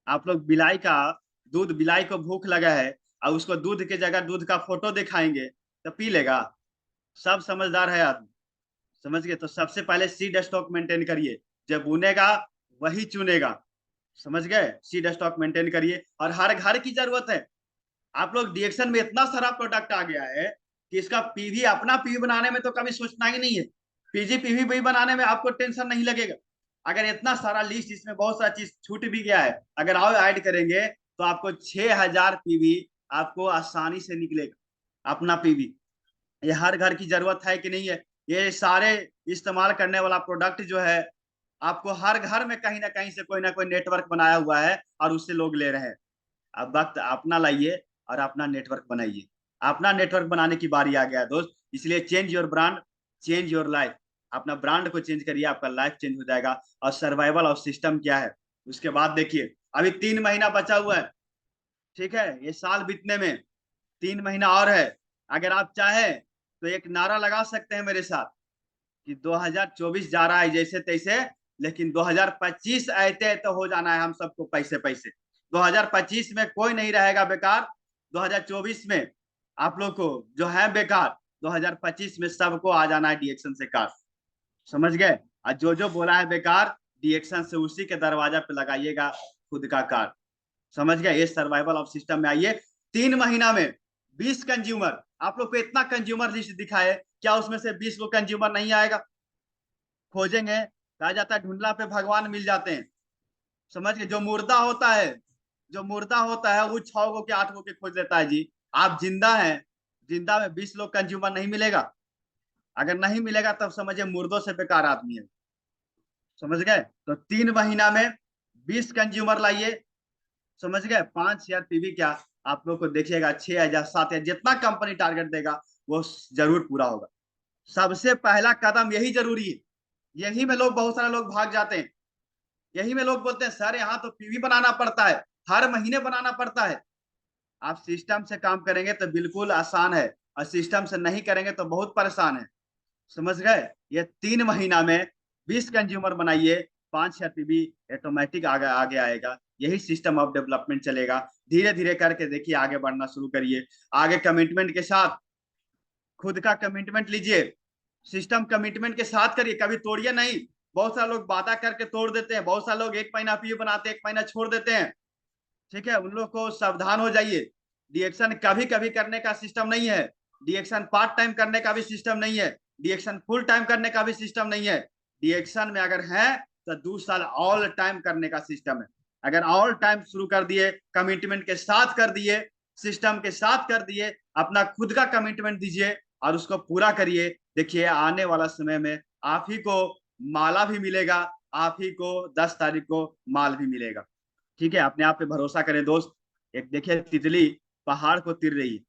आप लोग बिलाई का दूध, बिलाई को भूख लगा है, और उसको दूध के जगह दूध का फोटो दिखाएंगे तो पी लेगा? सब समझदार है आदमी, समझ गए? तो सबसे पहले सीड स्टॉक मेंटेन करिए, जब बुनेगा वही चुनेगा। समझ गए? सीड स्टॉक मेंटेन करिए, और हर घर की जरूरत है। आप लोग डिएक्शन में इतना सारा प्रोडक्ट आ गया है कि इसका पीवी, अपना पीवी बनाने में तो कभी सोचना ही नहीं है, पीजी पीवी भी बनाने में आपको टेंशन नहीं लगेगा। अगर इतना सारा लिस्ट, इसमें बहुत सारा चीज छूट भी गया है, अगर और ऐड करेंगे तो आपको 6,000 पीवी आपको आसानी से निकलेगा, अपना पीवी। ये हर घर की जरूरत है कि नहीं है? ये सारे इस्तेमाल करने वाला प्रोडक्ट जो है, आपको हर घर में कहीं ना कोई नेटवर्क बनाया हुआ है और उससे लोग ले रहे हैं। अब वक्त अपना लाइए और अपना नेटवर्क बनाइए। अपना नेटवर्क बनाने की बारी आ गया है दोस्त। इसलिए change your brand, change your life. अपना ब्रांड को चेंज करिए, आपका लाइफ चेंज हो जाएगा। और सर्वाइवल ऑफ सिस्टम क्या है उसके बाद देखिए, अभी 3 महीना बचा हुआ है, ठीक है, ये साल बीतने में 3 महीना और है। अगर आप चाहें तो एक नारा लगा सकते हैं मेरे साथ कि 2024 जा रहा है जैसे तैसे, लेकिन 2025 आते तो हो जाना है हम सबको पैसे पैसे। 2025 में कोई नहीं रहेगा बेकार। 2024 में आप लोग को जो है बेकार, 2025 में सबको आ जाना है डीएक्शन से कार। समझ गए? और जो बोला है बेकार, डीएक्शन से उसी के दरवाजा पे लगाइएगा खुद का कार। समझ गए? ये सर्वाइवल ऑफ सिस्टम में आइए। 3 महीना में 20 कंज्यूमर, आप लोग को इतना कंज्यूमर लिस्ट दिखाए, क्या उसमें से 20 को कंज्यूमर नहीं आएगा? खोजेंगे, कहा जाता है ढूंढला पे भगवान मिल जाते हैं। समझ गए? जो मुर्दा होता है, जो मुर्दा होता है वो 6 को के 8 को के खोज लेता है जी। आप जिंदा हैं, जिंदा में 20 लोग कंज्यूमर नहीं मिलेगा। अगर नहीं मिलेगा तब समझिए मुर्दों से बेकार आदमी है। समझ गए? तो 3 महीना में 20 कंज्यूमर लाइए। समझ गए? 5 शेयर पीवी क्या, आप लोग को देखिएगा 6,000 7,000 जितना कंपनी टारगेट देगा वो जरूर पूरा होगा। सबसे पहला कदम यही जरूरी है। यही में लोग, बहुत सारे लोग भाग जाते हैं। यही में लोग बोलते हैं सर यहाँ तो पीवी बनाना पड़ता है, हर महीने बनाना पड़ता है। आप सिस्टम से काम करेंगे तो बिल्कुल आसान है, और सिस्टम से नहीं करेंगे तो बहुत परेशान है। समझ गए? ये 3 महीना में 20 कंज्यूमर बनाइए, 5 6 पीवी ऑटोमेटिक आगे आगे आएगा। यही सिस्टम ऑफ डेवलपमेंट चलेगा। धीरे धीरे करके देखिए आगे बढ़ना शुरू करिए। आगे कमिटमेंट के साथ, खुद का कमिटमेंट लीजिए। सिस्टम कमिटमेंट के साथ करिए, कभी तोड़िए नहीं। बहुत सारे लोग वादा करके तोड़ देते हैं, बहुत सारे लोग 1 महीना पीयू बनाते हैं, 1 महीना छोड़ देते हैं। ठीक है, उन लोग को सावधान हो जाइए। डीएक्शन कभी कभी करने का सिस्टम नहीं है। डीएक्शन पार्ट टाइम करने का भी सिस्टम नहीं है। डीएक्शन फुल टाइम करने का भी सिस्टम नहीं है। डीएक्शन में अगर है तो 2 साल ऑल टाइम करने का सिस्टम है। अगर ऑल टाइम शुरू कर दिए, कमिटमेंट के साथ कर दिए, सिस्टम के साथ कर दिए, अपना खुद का कमिटमेंट दीजिए और उसको पूरा करिए। देखिए आने वाला समय में आप ही को माला भी मिलेगा, आप ही को 10 तारीख को माल भी मिलेगा। ठीक है, अपने आप पे भरोसा करें दोस्त। एक देखिए तितली पहाड़ को तिर रही है,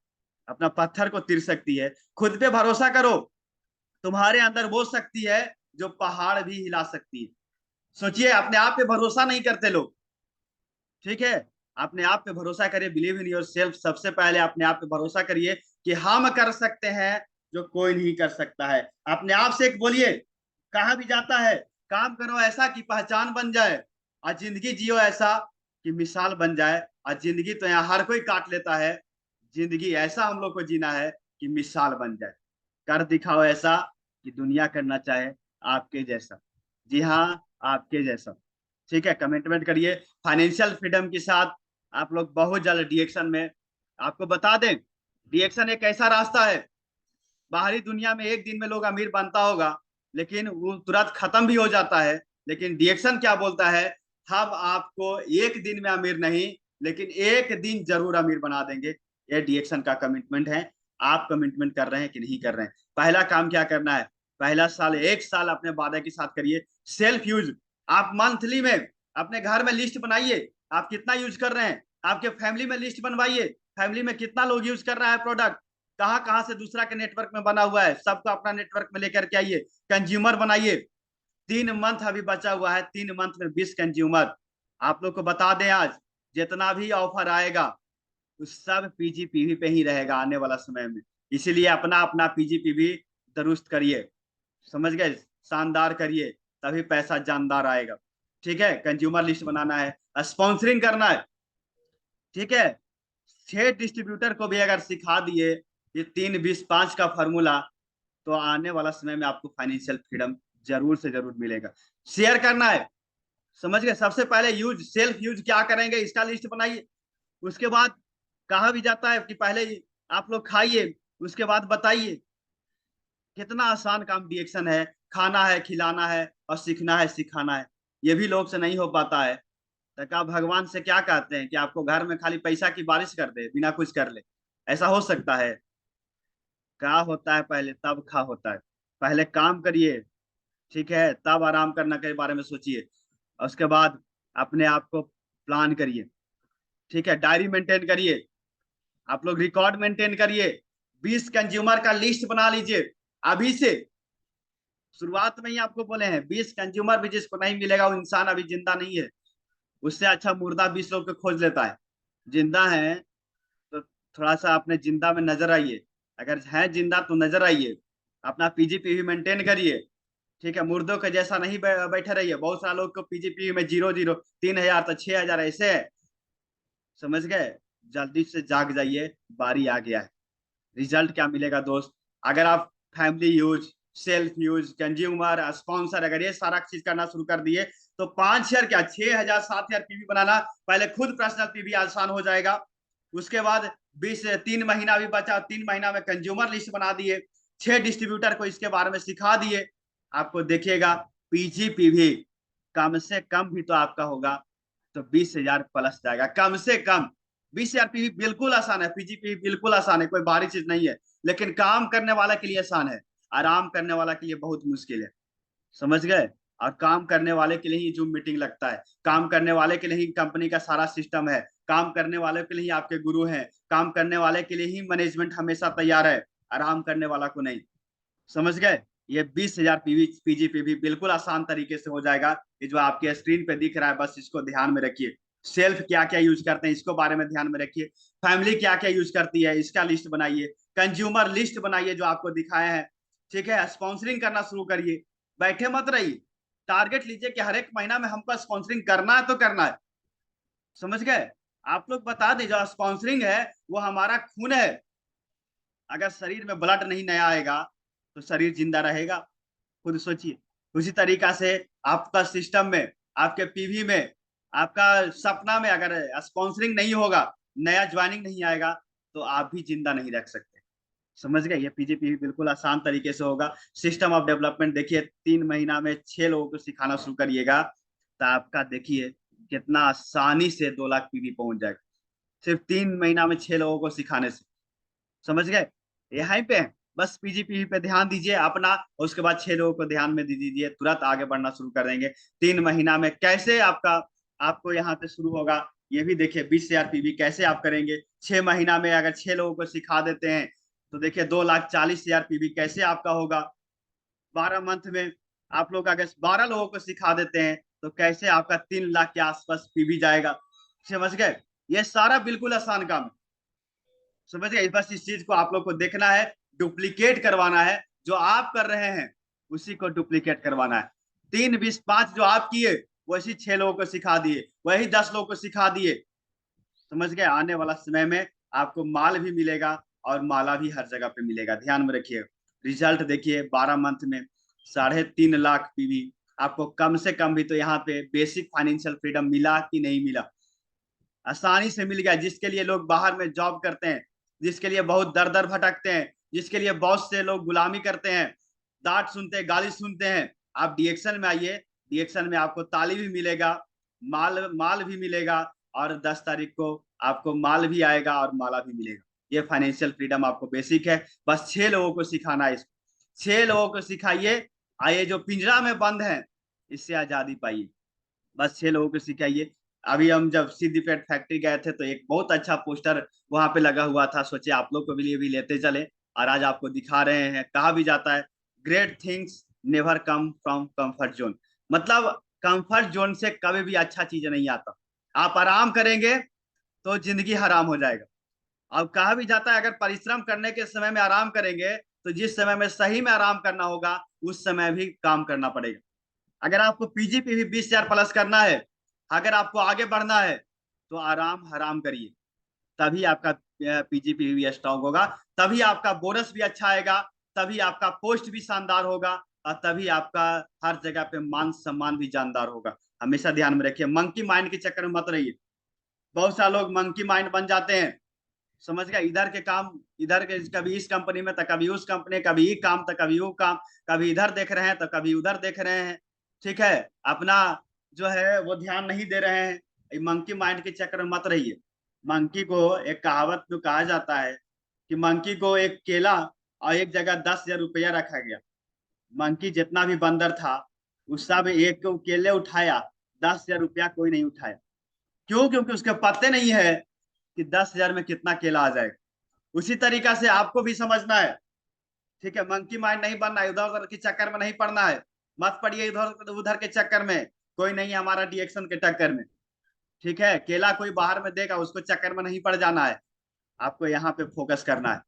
अपना पत्थर को तिर सकती है। खुद पे भरोसा करो, तुम्हारे अंदर वो शक्ति है जो पहाड़ भी हिला सकती है। सोचिए, अपने आप पे भरोसा नहीं करते लोग। ठीक है, अपने आप पे भरोसा करिए, बिलीव इन योर सेल्फ। सबसे पहले अपने आप पे भरोसा करिए कि हम कर सकते हैं जो कोई नहीं कर सकता है। अपने आप से एक बोलिए, कहा भी जाता है काम करो ऐसा कि पहचान बन जाए, और जिंदगी जियो ऐसा कि मिसाल बन जाए। और जिंदगी तो यहाँ हर कोई काट लेता है, जिंदगी ऐसा हम लोग को जीना है कि मिसाल बन जाए। कर दिखाओ ऐसा कि दुनिया करना चाहे आपके जैसा। जी हाँ, आपके जैसा। ठीक है, कमिटमेंट करिए फाइनेंशियल फ्रीडम के साथ। आप लोग बहुत जल्द डीएक्शन में, आपको बता दें, डीएक्शन एक ऐसा रास्ता है, बाहरी दुनिया में एक दिन में लोग अमीर बनता होगा, लेकिन वो तुरंत खत्म भी हो जाता है। लेकिन डीएक्शन क्या बोलता है, हम आपको एक दिन में अमीर नहीं, लेकिन एक दिन जरूर अमीर बना देंगे। ये डीएक्शन का कमिटमेंट है। आप कमिटमेंट कर रहे हैं कि नहीं कर रहे हैं? पहला काम क्या करना है, पहला साल 1 साल अपने वादे के साथ करिए। सेल्फ यूज, आप मंथली में अपने घर में लिस्ट बनाइए, आप कितना यूज कर रहे हैं। आपके फैमिली में लिस्ट बनवाइए, फैमिली में कितना लोग यूज कर रहा है प्रोडक्ट, कहाँ कहाँ से दूसरा के नेटवर्क में बना हुआ है, सबको अपना नेटवर्क में लेकर के आइए। कंज्यूमर बनाइए। 3 मंथ अभी बचा हुआ है, 3 मंथ में 20 कंज्यूमर। आप लोग को बता दें, आज जितना भी ऑफर आएगा उस सब पीजीपीवी पे ही रहेगा आने वाला समय में। इसीलिए अपना अपना पीजीपीवी दुरुस्त करिए। समझ गए? शानदार करिए, तभी पैसा जानदार आएगा। ठीक है, कंज्यूमर लिस्ट बनाना है, स्पॉन्सरिंग करना है। ठीक है, 6 डिस्ट्रीब्यूटर को भी अगर सिखा दिए ये 3 20 5 का फॉर्मूला, तो आने वाला समय में आपको फाइनेंशियल फ्रीडम जरूर से जरूर मिलेगा। शेयर करना है। समझ गए? सबसे पहले यूज, सेल्फ यूज क्या करेंगे इसका लिस्ट बनाइए। उसके बाद कहा भी जाता है कि पहले आप लोग खाइए, उसके बाद बताइए। कितना आसान काम डीएक्शन है। खाना है, खिलाना है, और सीखना है, सिखाना है। ये भी लोग से नहीं हो पाता है। तो क्या भगवान से क्या कहते हैं कि आपको घर में खाली पैसा की बारिश कर दे, बिना कुछ कर ले? ऐसा हो सकता है? क्या होता है पहले तब खा होता है। पहले काम करिए, ठीक है, तब आराम करना के बारे में सोचिए। और उसके बाद अपने आप को प्लान करिए, ठीक है, डायरी मेंटेन करिए, आप लोग रिकॉर्ड मेंटेन करिए। 20 कंज्यूमर का लिस्ट बना लीजिए अभी से। शुरुआत में ही आपको बोले हैं, 20 कंज्यूमर भी जिसको नहीं मिलेगा वो इंसान अभी जिंदा नहीं है। उससे अच्छा मुर्दा 20 लोग को खोज लेता है। जिंदा है तो थोड़ा सा अपने जिंदा में नजर आइए। अगर है जिंदा तो नजर आइए। अपना पीजीपीवी मेंटेन करिए, ठीक है, मुर्दों के जैसा नहीं बैठे रहिए। बहुत सारे लोग को पीजीपीवी में 0 0, 3,000 तो 6,000 ऐसे है। समझ गए? जल्दी से जाग जाइए, बारी आ गया है। रिजल्ट क्या मिलेगा दोस्त? अगर आप family use, self use, consumer, sponsor, अगर ये सारा चीज करना शुरू कर दिए तो 5,000 क्या 6,000 7,000 पीवी बनाना, पहले खुद पर्सनल पीवी आसान हो जाएगा। उसके बाद 3 महीना भी बचा, 3 महीना में कंज्यूमर लिस्ट बना दिए, 6 डिस्ट्रीब्यूटर को इसके बारे में सिखा दिए। आपको देखिएगा पीजीपीवी कम से कम भी तो आपका होगा तो 20,000 प्लस जाएगा कम से कम। 20,000 पीवी बिल्कुल आसान है, पीजीपीवी बिल्कुल आसान है, कोई भारी चीज नहीं है। लेकिन काम करने वाला के लिए आसान है, आराम करने वाला के लिए बहुत मुश्किल है। समझ गए? और काम करने वाले के लिए ही जूम मीटिंग लगता है, काम करने वाले के लिए ही कंपनी का सारा सिस्टम है, काम करने वाले के लिए ही आपके गुरु हैं, काम करने वाले के लिए ही मैनेजमेंट हमेशा तैयार है, आराम करने वाला को नहीं। समझ गए? ये 20,000 पीजीपीवी बिल्कुल आसान तरीके से हो जाएगा। ये जो आपके स्क्रीन पे दिख रहा है बस इसको ध्यान में रखिए। सेल्फ क्या क्या यूज करते हैं इसको बारे में ध्यान में रखिए। फैमिली क्या क्या यूज करती है इसका लिस्ट बनाइए। कंज्यूमर लिस्ट बनाइए जो आपको दिखाए हैं, ठीक है। स्पॉन्सरिंग करना शुरू करिए, बैठे मत रहिए। टारगेट लीजिए कि हर एक महीना में हमको स्पॉन्सरिंग करना है तो करना है। समझ गए? आप लोग बता दीजिए, जो स्पॉन्सरिंग है वो हमारा खून है। अगर शरीर में ब्लड नहीं नया आएगा तो शरीर जिंदा रहेगा? खुद सोचिए। उसी तरीका से आपका सिस्टम में, आपके पीवी में, आपका सपना में अगर स्पॉन्सरिंग नहीं होगा, नया ज्वाइनिंग नहीं आएगा तो आप भी जिंदा नहीं रख सकते। समझ गए? ये पीजीपीवी बिल्कुल आसान तरीके से होगा। सिस्टम ऑफ डेवलपमेंट देखिए, 3 महीना में 6 लोगों को सिखाना शुरू करिएगा तो आपका देखिए कितना आसानी से 2 लाख पीवी पहुंच जाएगा, सिर्फ 3 महीना में 6 लोगों को सिखाने से। समझ गए? यहाँ पे है। बस पीजीपीवी पे ध्यान दीजिए अपना, और उसके बाद 6 लोगों को ध्यान में दे दीजिए, तुरंत आगे बढ़ना शुरू कर देंगे। 3 महीना में कैसे आपका, आपको यहाँ पे शुरू होगा ये भी देखिए। 20,000 पीवी कैसे आप करेंगे 6 महीना में? अगर 6 लोगों को सिखा देते हैं तो देखिए 2,40,000 पीवी कैसे आपका होगा। 12 मंथ में आप लोग अगर 12 लोगों को सिखा देते हैं तो कैसे आपका 3 लाख के आसपास पीवी जाएगा। समझ गए? ये सारा बिल्कुल आसान काम है। समझ गए? बस इस चीज को आप लोग को देखना है, डुप्लीकेट करवाना है। जो आप कर रहे हैं उसी को डुप्लीकेट करवाना है। 3 20 5 जो आप किए वैसी 6 लोगों को सिखा दिए, वही 10 लोगों को सिखा दिए। समझ गए? आने वाला समय में आपको माल भी मिलेगा और माला भी हर जगह पे मिलेगा। ध्यान में रखिए। रिजल्ट देखिए 12 मंथ में 3.5 लाख पीवी आपको कम से कम भी तो यहाँ पे बेसिक फाइनेंशियल फ्रीडम मिला कि नहीं मिला? आसानी से मिल गया। जिसके लिए लोग बाहर में जॉब करते हैं, जिसके लिए बहुत दर दर भटकते हैं, जिसके लिए बॉस से लोग गुलामी करते हैं, डांट सुनते हैं, गाली सुनते हैं, आप डीएक्शन में आइए। डीएक्शन में आपको ताली भी मिलेगा, माल माल भी मिलेगा, और 10 तारीख को आपको माल भी आएगा और माला भी मिलेगा। ये फाइनेंशियल फ्रीडम आपको बेसिक है। बस 6 लोगों को सिखाना है इसको। 6 लोगों को सिखाइए, आइए जो पिंजरा में बंद है इससे आजादी पाइए। बस 6 लोगों को सिखाइए। अभी हम जब सिद्धिपेट फैक्ट्री गए थे तो एक बहुत अच्छा पोस्टर वहां पे लगा हुआ था, सोचे आप लोग को भी लिए भी लेते चले, और आज आपको दिखा रहे हैं। कहा भी जाता है great things never come from comfort zone. मतलब कंफर्ट जोन से कभी भी अच्छा चीज नहीं आता। आप आराम करेंगे तो जिंदगी हराम हो जाएगा। अब कहा भी जाता है अगर परिश्रम करने के समय में आराम करेंगे तो जिस समय में सही में आराम करना होगा उस समय भी काम करना पड़ेगा। अगर आपको पीजीपीवी 20,000 प्लस करना है, अगर आपको आगे बढ़ना है तो आराम हराम करिए, तभी आपका पीजीपीवी स्ट्रांग होगा, तभी आपका बोनस भी अच्छा आएगा, तभी आपका पोस्ट भी शानदार होगा, और तभी आपका हर जगह पे मान सम्मान भी जानदार होगा। हमेशा ध्यान में रखिए, मंकी माइंड के चक्कर में मत रहिए। बहुत सारे लोग मंकी माइंड बन जाते हैं। समझ गया? इधर के काम इधर के, कभी इस कंपनी में तो कभी उस कंपनी, कभी ये काम तो कभी वो काम, कभी इधर देख रहे हैं तो कभी उधर देख रहे हैं। ठीक है? अपना जो है वो ध्यान नहीं दे रहे हैं। मंकी माइंड के चक्कर में मत रहिए। मंकी को एक कहावत में कहा जाता है कि मंकी को एक केला और एक जगह 10,000 रुपया रखा गया। मंकी जितना भी बंदर था, उस सब एक को केले उठाया, 10,000 रुपया कोई नहीं उठाया। क्यों? क्योंकि उसके पत्ते नहीं है कि 10,000 में कितना केला आ जाएगा। उसी तरीका से आपको भी समझना है, ठीक है? मंकी माइंड नहीं बनना है, इधर उधर के चक्कर में नहीं पड़ना है। मत पड़िए इधर उधर के चक्कर में, कोई नहीं है हमारा डिएक्शन के टक्कर में, ठीक है? केला कोई बाहर में देगा, उसको चक्कर में नहीं पड़ जाना है। आपको यहाँ पे फोकस करना है।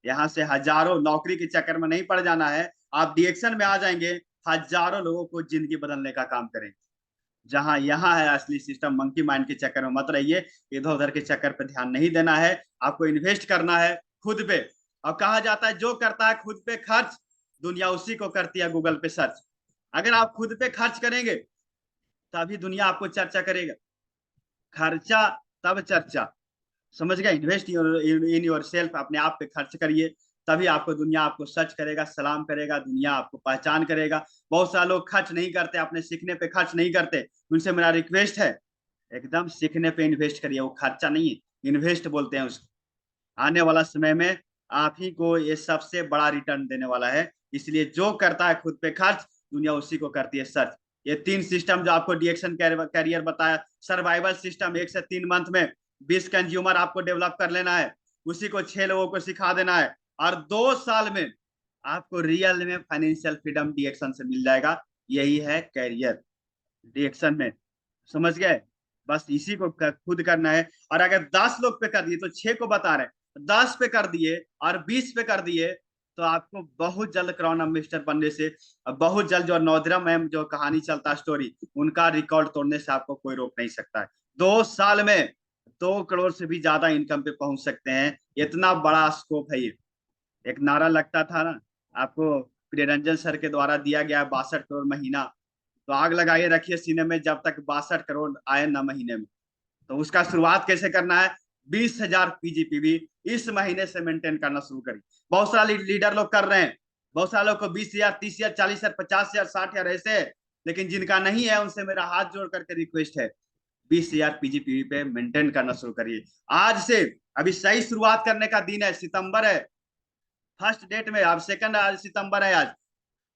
यहाँ से हजारों नौकरी के चक्कर में नहीं पड़ जाना है। आप डिएक्शन में आ जाएंगे, हजारों लोगों को जिंदगी बदलने का काम करेंगे। जहां यहाँ है असली सिस्टम, मंकी माइंड के चक्कर में मत रहिए, इधर उधर के चक्कर पे ध्यान नहीं देना है। आपको इन्वेस्ट करना है खुद पे। और कहा जाता है जो करता है खुद पे खर्च, दुनिया उसी को करती है गूगल पे सर्च। अगर आप खुद पे खर्च करेंगे तभी दुनिया आपको चर्चा करेगा। खर्चा तब चर्चा, समझ गए? इन्वेस्ट इन योर सेल्फ, अपने आप पे खर्च करिए, तभी आपको दुनिया आपको सर्च करेगा, सलाम करेगा, दुनिया आपको पहचान करेगा। बहुत सारे लोग खर्च नहीं करते, अपने सीखने पे खर्च नहीं करते। उनसे मेरा रिक्वेस्ट है, एकदम सीखने पे इन्वेस्ट करिए। वो खर्चा नहीं है, इन्वेस्ट बोलते हैं उसको। आने वाला समय में आप ही को ये सबसे बड़ा रिटर्न देने वाला है। इसलिए जो करता है खुद पे खर्च, दुनिया उसी को करती है सर्च। ये 3 सिस्टम जो आपको डिएक्शन कैरियर बताया, सर्वाइवल सिस्टम, 1 से 3 मंथ में 20 कंज्यूमर आपको डेवलप कर लेना है, उसी को 6 लोगों को सिखा देना है, और 2 साल में आपको रियल में फाइनेंशियल फ्रीडम डिएक्शन से मिल जाएगा। यही है कैरियर डिएक्शन में, समझ गए? बस इसी को खुद करना है। और अगर 10 लोग पे कर दिए तो 6 को बता रहे हैं, 10 पे कर दिए और 20 पे कर दिए, तो आपको बहुत जल्द क्राउन मिनिस्टर बनने से, बहुत जल्द जो नौदरा मैम जो कहानी चलता स्टोरी, उनका रिकॉर्ड तोड़ने से आपको कोई रोक नहीं सकता है। 2 साल में 2 करोड़ से भी ज्यादा इनकम पे पहुंच सकते हैं। इतना बड़ा स्कोप है ये। एक नारा लगता था ना आपको, प्रियरंजन सर के द्वारा दिया गया, 62 करोड़ महीना। तो आग लगाए रखिए सीने में जब तक 62 करोड़ आए ना महीने में। तो उसका शुरुआत कैसे करना है? 20,000 पीजीपीवी इस महीने से मेंटेन करना शुरू करिए। बहुत सारे लीडर लोग कर रहे हैं, बहुत सारे लोग को 20,000, 30,000, 40,000, 50,000, 60,000 ऐसे है। लेकिन जिनका नहीं है उनसे मेरा हाथ जोड़ करके रिक्वेस्ट है, 20,000 पीजीपीवी पे मेंटेन करना शुरू करिए आज से। अभी सही शुरुआत करने का दिन है, सितंबर है, फर्स्ट डेट में। अब सेकंड आज सितंबर है, आज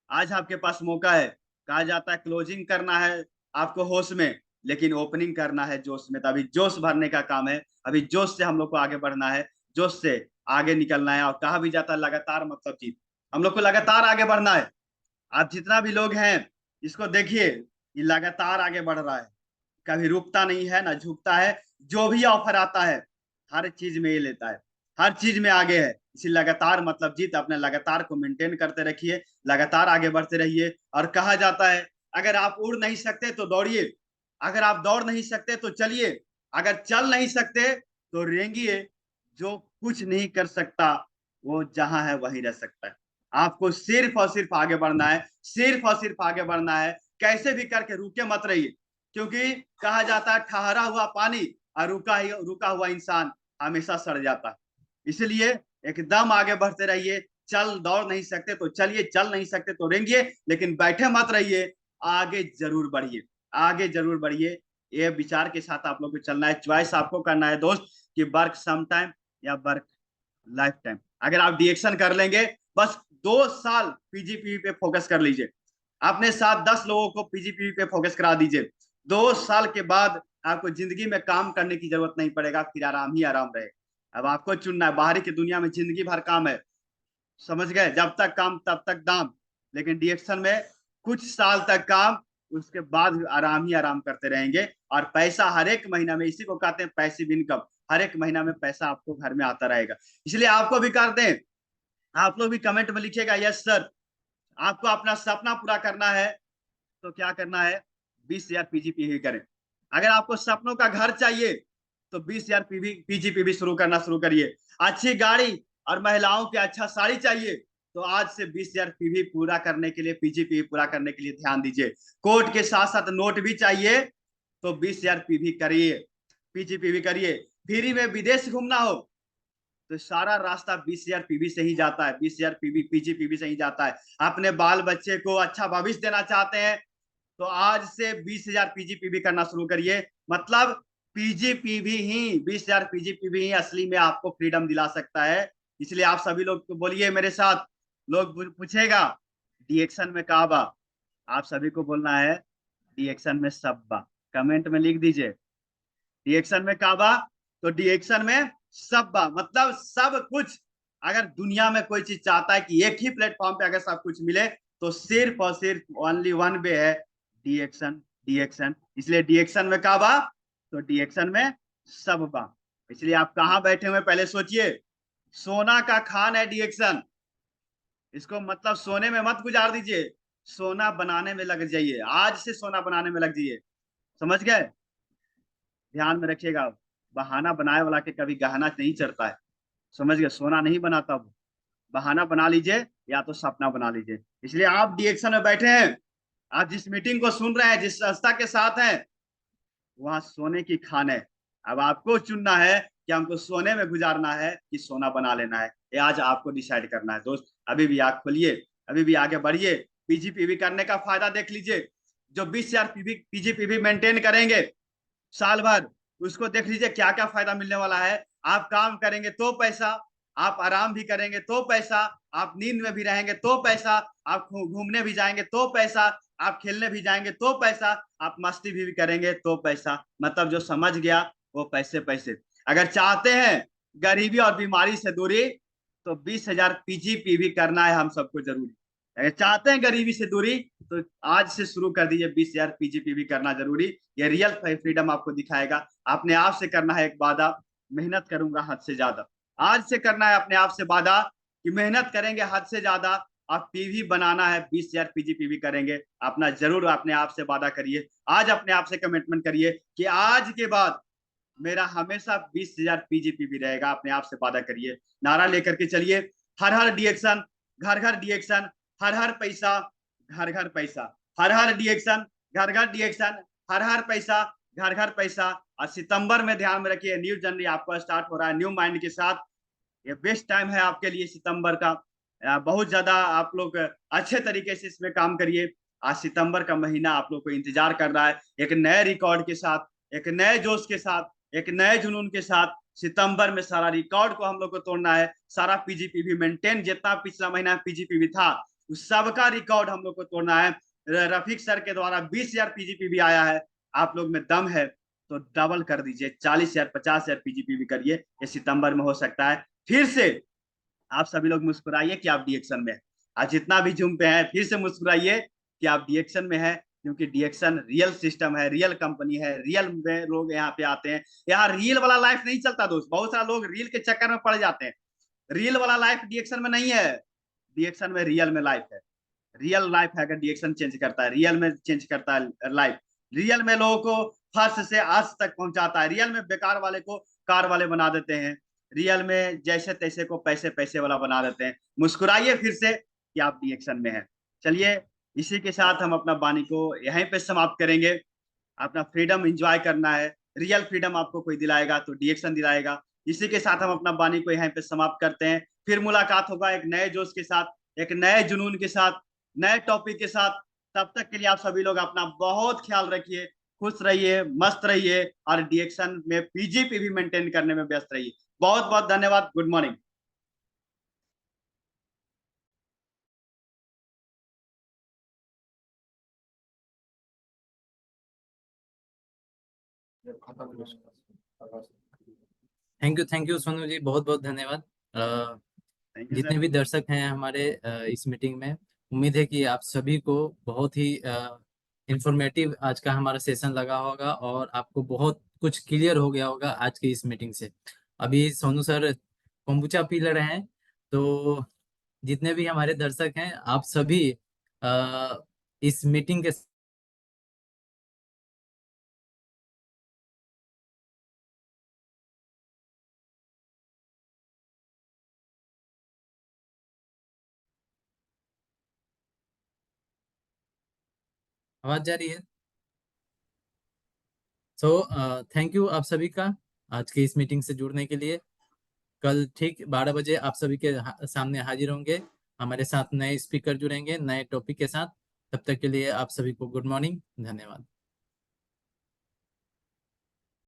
आज आपके पास मौका है। कहा जाता है क्लोजिंग करना है आपको होश में, लेकिन ओपनिंग करना है जोश में। तो अभी जोश भरने का काम है, अभी जोश से हम लोग को आगे बढ़ना है, जोश से आगे निकलना है। और कहा भी जाता है लगातार मतलब जीत, हम लोग को लगातार आगे बढ़ना है। आप जितना भी लोग हैं इसको देखिए, ये लगातार आगे बढ़ रहा है, कभी रुकता नहीं है ना झुकता है। जो भी ऑफर आता है हर चीज में ये लेता है, हर चीज में आगे है। इसी लगातार मतलब जीत, अपने लगातार को मेंटेन करते रखिए, लगातार आगे बढ़ते रहिए। और कहा जाता है अगर आप उड़ नहीं सकते तो दौड़िए, अगर आप दौड़ नहीं सकते तो चलिए, अगर चल नहीं सकते तो रेंगिए। जो कुछ नहीं कर सकता वो जहां है वहीं रह सकता है। आपको सिर्फ और सिर्फ आगे बढ़ना है, सिर्फ और सिर्फ आगे बढ़ना है। कैसे भी करके रुके मत रहिए, क्योंकि कहा जाता है ठहरा हुआ पानी और रुका हुआ इंसान हमेशा सड़ जाता है। इसलिए एकदम आगे बढ़ते रहिए। चल दौड़ नहीं सकते तो चलिए, चल नहीं सकते तो रेंगिए, लेकिन बैठे मत रहिए, आगे जरूर बढ़िए, आगे जरूर बढ़िए। ये विचार के साथ आप लोग को चलना है। चॉइस आपको करना है दोस्त, कि वर्क सम टाइम या वर्क लाइफ टाइम। अगर आप डिएक्शन कर लेंगे, बस 2 साल पीजीपीवी पे फोकस कर लीजिए, अपने साथ 10 लोगों को पीजीपीवी पे फोकस करा दीजिए। 2 साल के बाद आपको जिंदगी में काम करने की जरूरत नहीं पड़ेगा, फिर आराम ही आराम रहेगा। अब आपको चुनना है, बाहरी की दुनिया में जिंदगी भर काम है, समझ गए? जब तक काम तब तक दाम। लेकिन डिएक्शन में कुछ साल तक काम, उसके बाद आराम ही आराम करते रहेंगे। और पैसा हर एक महीना में, इसी को कहते हैं पैसिव इनकम, हर एक महीना में पैसा आपको घर में आता रहेगा। इसलिए आपको भी कर दें, आप लोग भी कमेंट में लिखिएगा यस सर। आपको अपना सपना पूरा करना है तो क्या करना है? 20,000 पीजीपीवी करें। अगर आपको सपनों का घर चाहिए तो 20,000 पीजीपीवी शुरू करिए। अच्छी गाड़ी और महिलाओं के अच्छा साड़ी चाहिए तो आज से 20,000 पीवी पूरा करने के लिए, पीजीपीवी पूरा करने के लिए ध्यान दीजिए। कोर्ट के साथ साथ नोट भी चाहिए तो 20,000 पीवी करिए, पीजीपीवी करिए। फ्री में विदेश घूमना हो तो सारा रास्ता 20,000 पीवी से ही जाता है, 20,000 पीवी पीजीपीवी से ही जाता है। अपने बाल बच्चे को अच्छा भविष्य देना चाहते हैं तो आज से 20,000 पीजीपीवी करना शुरू करिए। मतलब पीजीपीवी ही, 20,000 पीजीपीवी ही असली में आपको फ्रीडम दिला सकता है। इसलिए आप सभी लोग तो बोलिए मेरे साथ, लोग पूछेगा डिएक्शन में काबा, आप सभी को बोलना है डिएक्शन में सब्बा। कमेंट में लिख दीजिए डिएक्शन में काबा, तो डिएक्शन में सब्बा, मतलब सब कुछ। अगर दुनिया में कोई चीज चाहता है कि एक ही प्लेटफॉर्म पे अगर सब कुछ मिले, तो सिर्फ और सिर्फ ओनली वन वे है, डिएक्शन। डिएक्शन, इसलिए डिएक्शन में काबा तो डिएक्शन में सब्बा। इसलिए आप कहाँ बैठे हुए पहले सोचिए। सोना का खान है डिएक्शन, इसको मतलब सोने में मत गुजार दीजिए, सोना बनाने में लग जाइए, आज से सोना बनाने में लग जाइए। समझ गए? ध्यान में रखिएगा, बहाना बनाए वाला के कभी गहना नहीं चढ़ता है। समझ गए? सोना नहीं बनाता वो, बहाना बना लीजिए या तो सपना बना लीजिए। इसलिए आप डिएक्शन में बैठे हैं, आप जिस मीटिंग को सुन रहे हैं, जिस संस्था के साथ हैं, वहां सोने की खान है। अब आपको चुनना है कि हमको सोने में गुजारना है कि सोना बना लेना है, ये आज आपको डिसाइड करना है। दोस्त, अभी भी आग खोलिए, अभी भी आगे बढ़िए। पीजीपीवी करने का फायदा देख लीजिए। जो 20,000 पीजीपीवी मेंटेन करेंगे साल भर, उसको देख लीजिए क्या क्या फायदा मिलने वाला है। आप काम करेंगे तो पैसा, आप आराम भी करेंगे तो पैसा, आप नींद में भी रहेंगे तो पैसा, आप घूमने भी जाएंगे तो पैसा, आप खेलने भी जाएंगे तो पैसा, आप मस्ती भी करेंगे तो पैसा। मतलब जो समझ गया वो पैसे पैसे। अगर चाहते हैं गरीबी और बीमारी से दूरी, तो 20,000 पीजीपीवी करना है हम सबको जरूरी। अगर चाहते हैं गरीबी से दूरी, तो आज से शुरू कर दीजिए 20,000 पीजीपीवी करना जरूरी। ये रियल फ्रीडम आपको दिखाएगा। अपने आप से करना है एक वादा, मेहनत करूंगा हद से ज्यादा। आज से करना है अपने आप से वादा कि मेहनत करेंगे हद से ज्यादा। आप पीवी बनाना है, 20,000 पीजीपीवी करेंगे। अपना जरूर अपने आप से वादा करिए, आज अपने आप से कमिटमेंट करिए कि आज के बाद मेरा हमेशा 20,000 पीजीपीवी रहेगा। अपने आप से वादा करिए, नारा लेकर के चलिए। हर हर डिएक्शन, घर घर डिएक्शन, हर हर पैसा घर घर पैसा, हर हर डिएक्शन घर घर डिएक्शन, हर हर पैसा घर घर पैसा। और सितंबर में ध्यान में रखिए, न्यू जर्नी आपका स्टार्ट हो रहा है न्यू माइंड के साथ। ये बेस्ट टाइम है आपके लिए सितंबर का। बहुत ज्यादा आप लोग अच्छे तरीके से इसमें काम करिए। आज सितंबर का महीना आप लोग को इंतजार कर रहा है, एक नए रिकॉर्ड के साथ, एक नए जोश के साथ, एक नए जुनून के साथ। सितंबर में सारा रिकॉर्ड को हम लोग को तोड़ना है। सारा पीजीपीवी मेंटेन, जितना पिछला महीना पीजीपीवी था उस सबका रिकॉर्ड हम लोग को तोड़ना है। रफीक सर के द्वारा 20,000 पीजीपीवी आया है, आप लोग में दम है तो डबल कर दीजिए, 40,000 50,000 पीजीपीवी करिए। ये सितंबर में हो सकता है। फिर से आप सभी लोग मुस्कुराइए कि आप डिएक्शन में हैं। आज जितना भी जूम पे है, फिर से मुस्कुराइए कि आप डिएक्शन में है, क्योंकि डिएक्शन रियल सिस्टम है, रियल कंपनी है, रियल में लोग यहाँ पे आते हैं। यहाँ रील वाला लाइफ नहीं चलता दोस्त, बहुत सारे लोग रील के चक्कर में पड़ जाते हैं। रील वाला लाइफ डिएक्शन में नहीं है, डिएक्शन में रियल में लाइफ है। रियल लाइफ है, अगर डिएक्शन चेंज करता है, रियल में चेंज करता है लाइफ। रियल में लोगों को फर्श से आज तक पहुंचाता है, रियल में बेकार वाले को कार वाले बना देते हैं, रियल में जैसे तैसे को पैसे पैसे वाला बना देते हैं। मुस्कुराइए फिर से कि आप डिएक्शन में हैं। चलिए, इसी के साथ हम अपना वाणी को यहीं पे समाप्त करेंगे। अपना फ्रीडम एंजॉय करना है, रियल फ्रीडम आपको कोई दिलाएगा तो डिएक्शन दिलाएगा। इसी के साथ हम अपना वाणी को यहीं पे समाप्त करते हैं। फिर मुलाकात होगा एक नए जोश के साथ, एक नए जुनून के साथ, नए टॉपिक के साथ। तब तक के लिए आप सभी लोग अपना बहुत ख्याल रखिए, खुश रहिए, मस्त रहिए और डिएक्शन में पीजीपी भी मेंटेन करने में व्यस्त रहिए। बहुत बहुत धन्यवाद। Good morning. Thank you Sonu ji, बहुत बहुत धन्यवाद। थैंक यू जितने सर। भी दर्शक हैं हमारे इस मीटिंग में, उम्मीद है कि आप सभी को बहुत ही इंफॉर्मेटिव आज का हमारा सेशन लगा होगा और आपको बहुत कुछ क्लियर हो गया होगा आज की इस मीटिंग से। अभी सोनू सर kombucha पी ले रहे हैं, तो जितने भी हमारे दर्शक हैं आप सभी इस मीटिंग के आवाज जा रही है? सो थैंक यू आप सभी का आज की इस मीटिंग से जुड़ने के लिए। कल ठीक 12 बजे आप सभी के सामने हाजिर होंगे, हमारे साथ नए स्पीकर जुड़ेंगे नए टॉपिक के साथ। तब तक के लिए आप सभी को गुड मॉर्निंग, धन्यवाद।